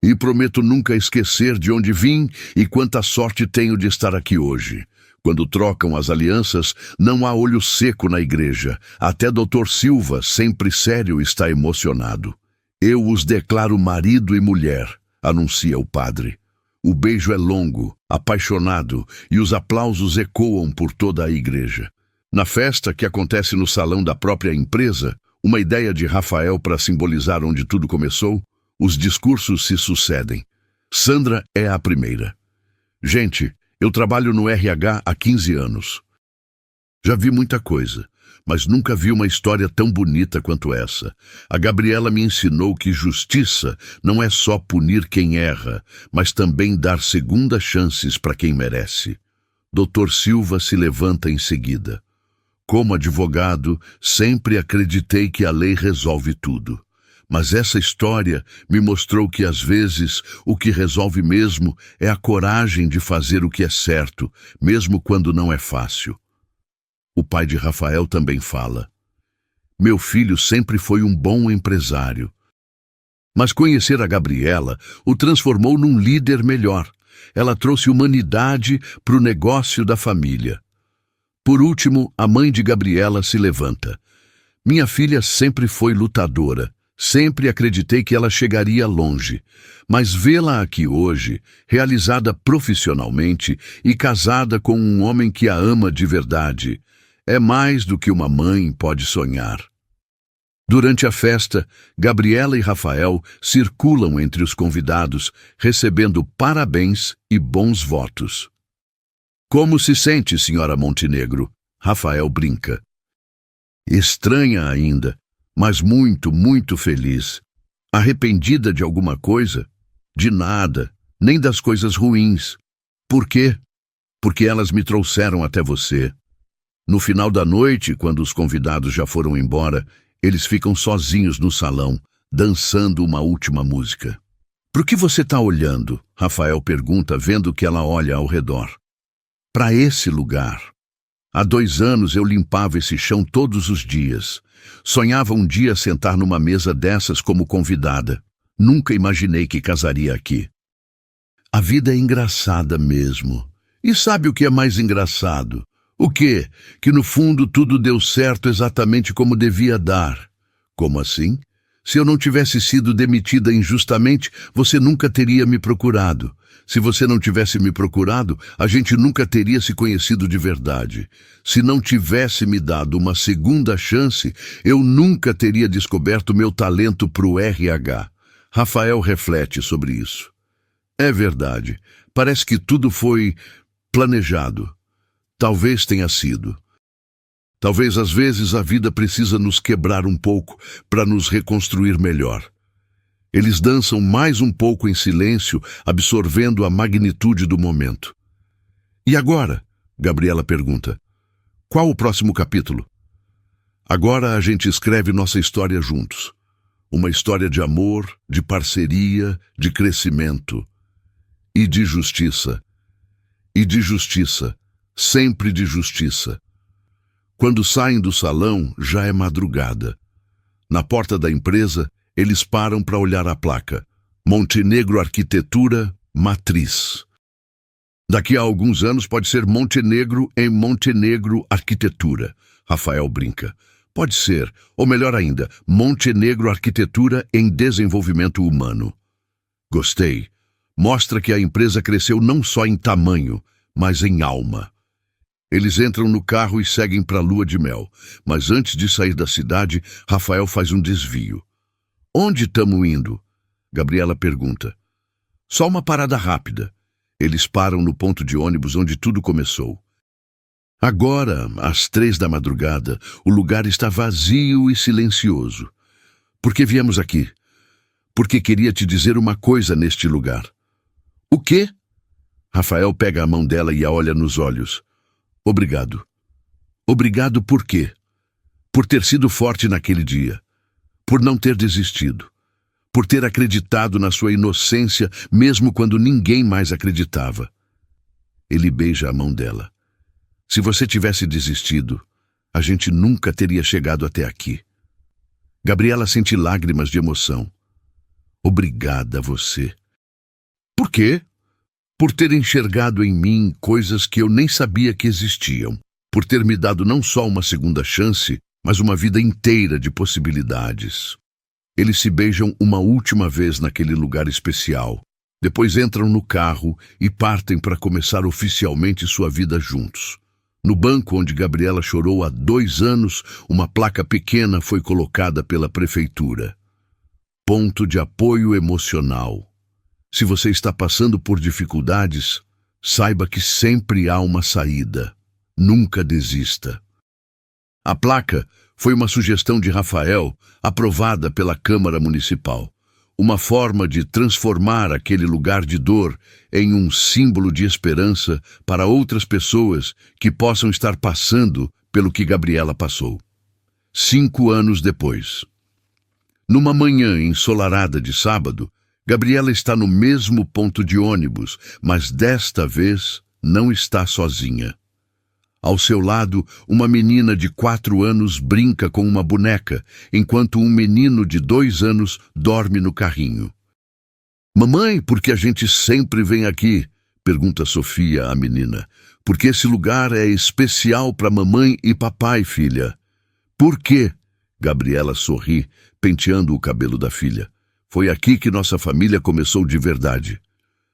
E prometo nunca esquecer de onde vim e quanta sorte tenho de estar aqui hoje. Quando trocam as alianças, não há olho seco na igreja. Até Dr. Silva, sempre sério, está emocionado. Eu os declaro marido e mulher, anuncia o padre. O beijo é longo, apaixonado, e os aplausos ecoam por toda a igreja. Na festa, que acontece no salão da própria empresa, uma ideia de Rafael para simbolizar onde tudo começou, os discursos se sucedem. Sandra é a primeira. Gente, eu trabalho no RH há 15 anos. Já vi muita coisa, mas nunca vi uma história tão bonita quanto essa. A Gabriela me ensinou que justiça não é só punir quem erra, mas também dar segundas chances para quem merece. Dr. Silva se levanta em seguida. Como advogado, sempre acreditei que a lei resolve tudo. Mas essa história me mostrou que, às vezes, o que resolve mesmo é a coragem de fazer o que é certo, mesmo quando não é fácil. O pai de Rafael também fala: meu filho sempre foi um bom empresário. Mas conhecer a Gabriela o transformou num líder melhor. Ela trouxe humanidade para o negócio da família. Por último, a mãe de Gabriela se levanta. Minha filha sempre foi lutadora. Sempre acreditei que ela chegaria longe, mas vê-la aqui hoje, realizada profissionalmente e casada com um homem que a ama de verdade, é mais do que uma mãe pode sonhar. Durante a festa, Gabriela e Rafael circulam entre os convidados, recebendo parabéns e bons votos. Como se sente, senhora Montenegro? Rafael brinca. Estranha ainda, mas muito, muito feliz. Arrependida de alguma coisa? De nada, nem das coisas ruins. Por quê? Porque elas me trouxeram até você. No final da noite, quando os convidados já foram embora, eles ficam sozinhos no salão, dançando uma última música. Por que você está olhando? Rafael pergunta, vendo que ela olha ao redor. Para esse lugar. Há 2 anos eu limpava esse chão todos os dias. Sonhava um dia sentar numa mesa dessas como convidada. Nunca imaginei que casaria aqui. A vida é engraçada mesmo. E sabe o que é mais engraçado? O quê? Que no fundo tudo deu certo exatamente como devia dar. Como assim? Se eu não tivesse sido demitida injustamente, você nunca teria me procurado. Se você não tivesse me procurado, a gente nunca teria se conhecido de verdade. Se não tivesse me dado uma segunda chance, eu nunca teria descoberto meu talento para o RH. Rafael reflete sobre isso. É verdade. Parece que tudo foi planejado. Talvez tenha sido. Talvez às vezes a vida precisa nos quebrar um pouco para nos reconstruir melhor. Eles dançam mais um pouco em silêncio, absorvendo a magnitude do momento. E agora? Gabriela pergunta. Qual o próximo capítulo? Agora a gente escreve nossa história juntos. Uma história de amor, de parceria, de crescimento. E de justiça. E de justiça. Sempre de justiça. Quando saem do salão, já é madrugada. Na porta da empresa, eles param para olhar a placa. Montenegro Arquitetura, Matriz. Daqui a alguns anos pode ser Montenegro em Montenegro Arquitetura. Rafael brinca. Pode ser, ou melhor ainda, Montenegro Arquitetura em Desenvolvimento Humano. Gostei. Mostra que a empresa cresceu não só em tamanho, mas em alma. Eles entram no carro e seguem para a lua de mel, mas antes de sair da cidade, Rafael faz um desvio. Onde estamos indo? Gabriela pergunta. Só uma parada rápida. Eles param no ponto de ônibus onde tudo começou. Agora, às 3 da madrugada, o lugar está vazio e silencioso. Por que viemos aqui? Porque queria te dizer uma coisa neste lugar. O quê? Rafael pega a mão dela e a olha nos olhos. Obrigado. Obrigado por quê? Por ter sido forte naquele dia. Por não ter desistido. Por ter acreditado na sua inocência, mesmo quando ninguém mais acreditava. Ele beija a mão dela. Se você tivesse desistido, a gente nunca teria chegado até aqui. Gabriela sente lágrimas de emoção. Obrigada a você. Por quê? Por ter enxergado em mim coisas que eu nem sabia que existiam. Por ter me dado não só uma segunda chance, mas uma vida inteira de possibilidades. Eles se beijam uma última vez naquele lugar especial. Depois entram no carro e partem para começar oficialmente sua vida juntos. No banco onde Gabriela chorou há 2 anos, uma placa pequena foi colocada pela prefeitura. Ponto de apoio emocional. Se você está passando por dificuldades, saiba que sempre há uma saída. Nunca desista. A placa foi uma sugestão de Rafael, aprovada pela Câmara Municipal. Uma forma de transformar aquele lugar de dor em um símbolo de esperança para outras pessoas que possam estar passando pelo que Gabriela passou. 5 anos depois. Numa manhã ensolarada de sábado, Gabriela está no mesmo ponto de ônibus, mas desta vez não está sozinha. Ao seu lado, uma menina de 4 anos brinca com uma boneca, enquanto um menino de 2 anos dorme no carrinho. Mamãe, por que a gente sempre vem aqui? Pergunta Sofia à menina. Porque esse lugar é especial para mamãe e papai, filha. Por quê? Gabriela sorri, penteando o cabelo da filha. Foi aqui que nossa família começou de verdade.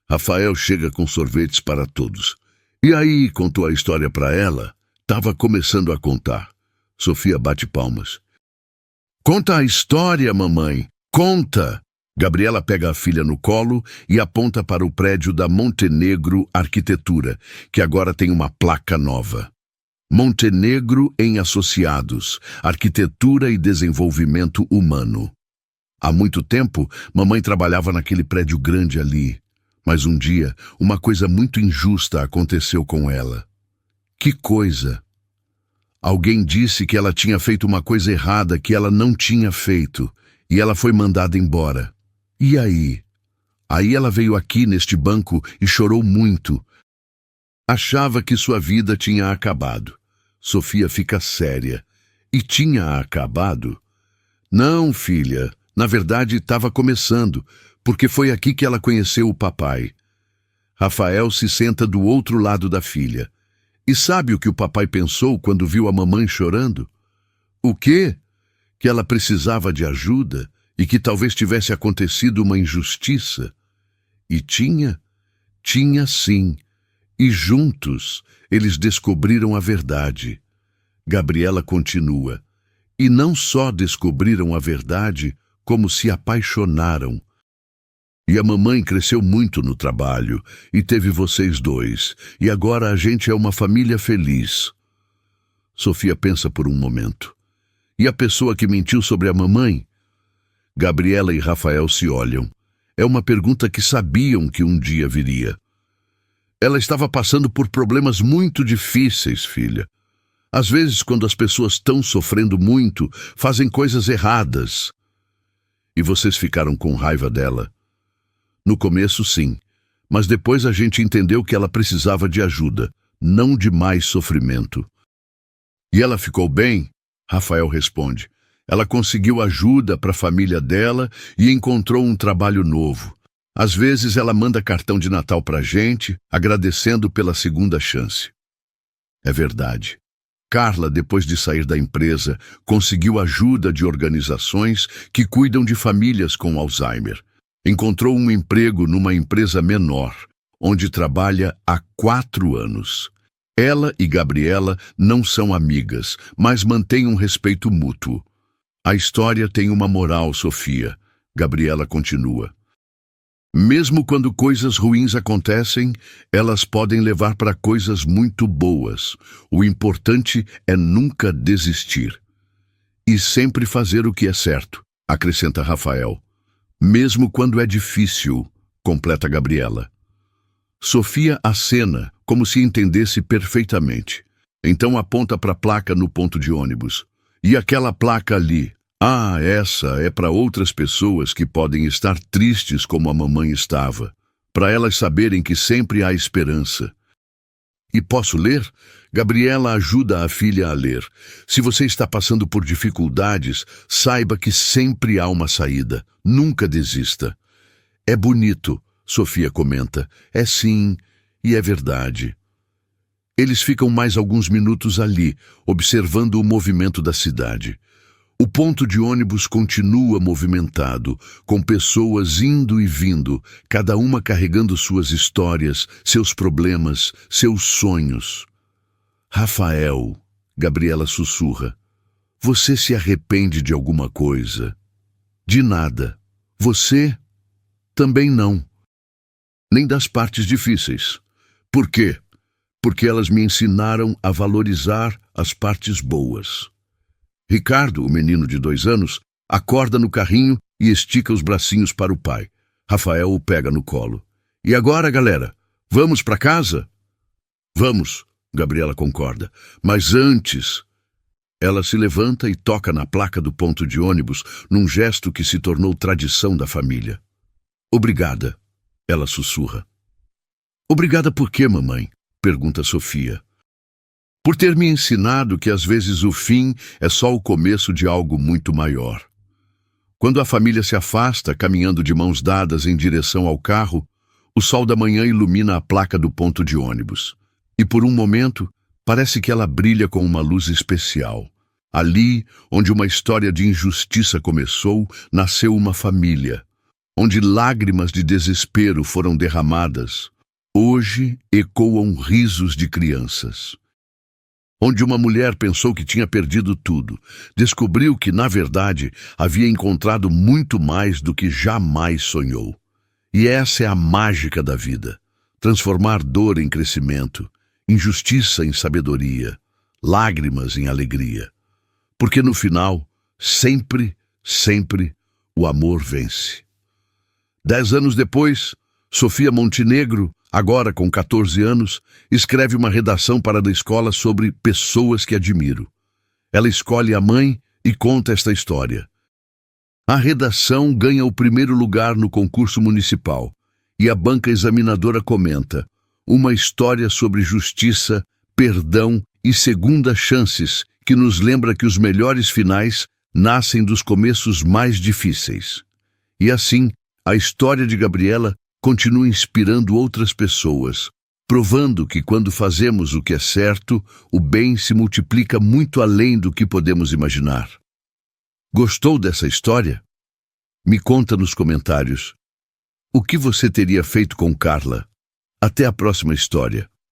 Rafael chega com sorvetes para todos. E aí, contou a história para ela. Tava começando a contar. Sofia bate palmas. Conta a história, mamãe. Conta! Gabriela pega a filha no colo e aponta para o prédio da Montenegro Arquitetura, que agora tem uma placa nova. Montenegro em Associados, Arquitetura e Desenvolvimento Humano. Há muito tempo, mamãe trabalhava naquele prédio grande ali. Mas um dia, uma coisa muito injusta aconteceu com ela. Que coisa? Alguém disse que ela tinha feito uma coisa errada que ela não tinha feito, e ela foi mandada embora. E aí? Aí ela veio aqui neste banco e chorou muito. Achava que sua vida tinha acabado. Sofia fica séria. E tinha acabado? Não, filha. Na verdade, estava começando, porque foi aqui que ela conheceu o papai. Rafael se senta do outro lado da filha. E sabe o que o papai pensou quando viu a mamãe chorando? O quê? Que ela precisava de ajuda e que talvez tivesse acontecido uma injustiça. E tinha? Tinha sim. E juntos eles descobriram a verdade. Gabriela continua. E não só descobriram a verdade, como se apaixonaram. E a mamãe cresceu muito no trabalho, e teve vocês dois, e agora a gente é uma família feliz. Sofia pensa por um momento. E a pessoa que mentiu sobre a mamãe? Gabriela e Rafael se olham. É uma pergunta que sabiam que um dia viria. Ela estava passando por problemas muito difíceis, filha. Às vezes, quando as pessoas estão sofrendo muito, fazem coisas erradas. E vocês ficaram com raiva dela? No começo, sim. Mas depois a gente entendeu que ela precisava de ajuda, não de mais sofrimento. E ela ficou bem? Rafael responde. Ela conseguiu ajuda para a família dela e encontrou um trabalho novo. Às vezes ela manda cartão de Natal para a gente, agradecendo pela segunda chance. É verdade. Carla, depois de sair da empresa, conseguiu ajuda de organizações que cuidam de famílias com Alzheimer. Encontrou um emprego numa empresa menor, onde trabalha há 4 anos. Ela e Gabriela não são amigas, mas mantêm um respeito mútuo. A história tem uma moral, Sofia. Gabriela continua. Mesmo quando coisas ruins acontecem, elas podem levar para coisas muito boas. O importante é nunca desistir. E sempre fazer o que é certo, acrescenta Rafael. Mesmo quando é difícil, completa Gabriela. Sofia acena, como se entendesse perfeitamente. Então aponta para a placa no ponto de ônibus. E aquela placa ali? Ah, essa é para outras pessoas que podem estar tristes como a mamãe estava, para elas saberem que sempre há esperança. E posso ler? Gabriela ajuda a filha a ler. Se você está passando por dificuldades, saiba que sempre há uma saída. Nunca desista. É bonito, Sofia comenta. É sim, e é verdade. Eles ficam mais alguns minutos ali, observando o movimento da cidade. O ponto de ônibus continua movimentado, com pessoas indo e vindo, cada uma carregando suas histórias, seus problemas, seus sonhos. Rafael, Gabriela sussurra, você se arrepende de alguma coisa? De nada. Você? Também não. Nem das partes difíceis. Por quê? Porque elas me ensinaram a valorizar as partes boas. Ricardo, o menino de 2 anos, acorda no carrinho e estica os bracinhos para o pai. Rafael o pega no colo. E agora, galera? Vamos para casa? Vamos, Gabriela concorda. Mas antes... Ela se levanta e toca na placa do ponto de ônibus num gesto que se tornou tradição da família. Obrigada, ela sussurra. Obrigada por quê, mamãe? Pergunta Sofia. Por ter me ensinado que às vezes o fim é só o começo de algo muito maior. Quando a família se afasta, caminhando de mãos dadas em direção ao carro, o sol da manhã ilumina a placa do ponto de ônibus. E por um momento, parece que ela brilha com uma luz especial. Ali, onde uma história de injustiça começou, nasceu uma família. Onde lágrimas de desespero foram derramadas, hoje ecoam risos de crianças. Onde uma mulher pensou que tinha perdido tudo, descobriu que, na verdade, havia encontrado muito mais do que jamais sonhou. E essa é a mágica da vida: transformar dor em crescimento, injustiça em sabedoria, lágrimas em alegria. Porque no final, sempre, sempre, o amor vence. 10 anos depois, Sofia Montenegro, agora com 14 anos, escreve uma redação para a escola sobre pessoas que admiro. Ela escolhe a mãe e conta esta história. A redação ganha o primeiro lugar no concurso municipal e a banca examinadora comenta: uma história sobre justiça, perdão e segundas chances que nos lembra que os melhores finais nascem dos começos mais difíceis. E assim, a história de Gabriela continua inspirando outras pessoas, provando que quando fazemos o que é certo, o bem se multiplica muito além do que podemos imaginar. Gostou dessa história? Me conta nos comentários. O que você teria feito com Carla? Até a próxima história.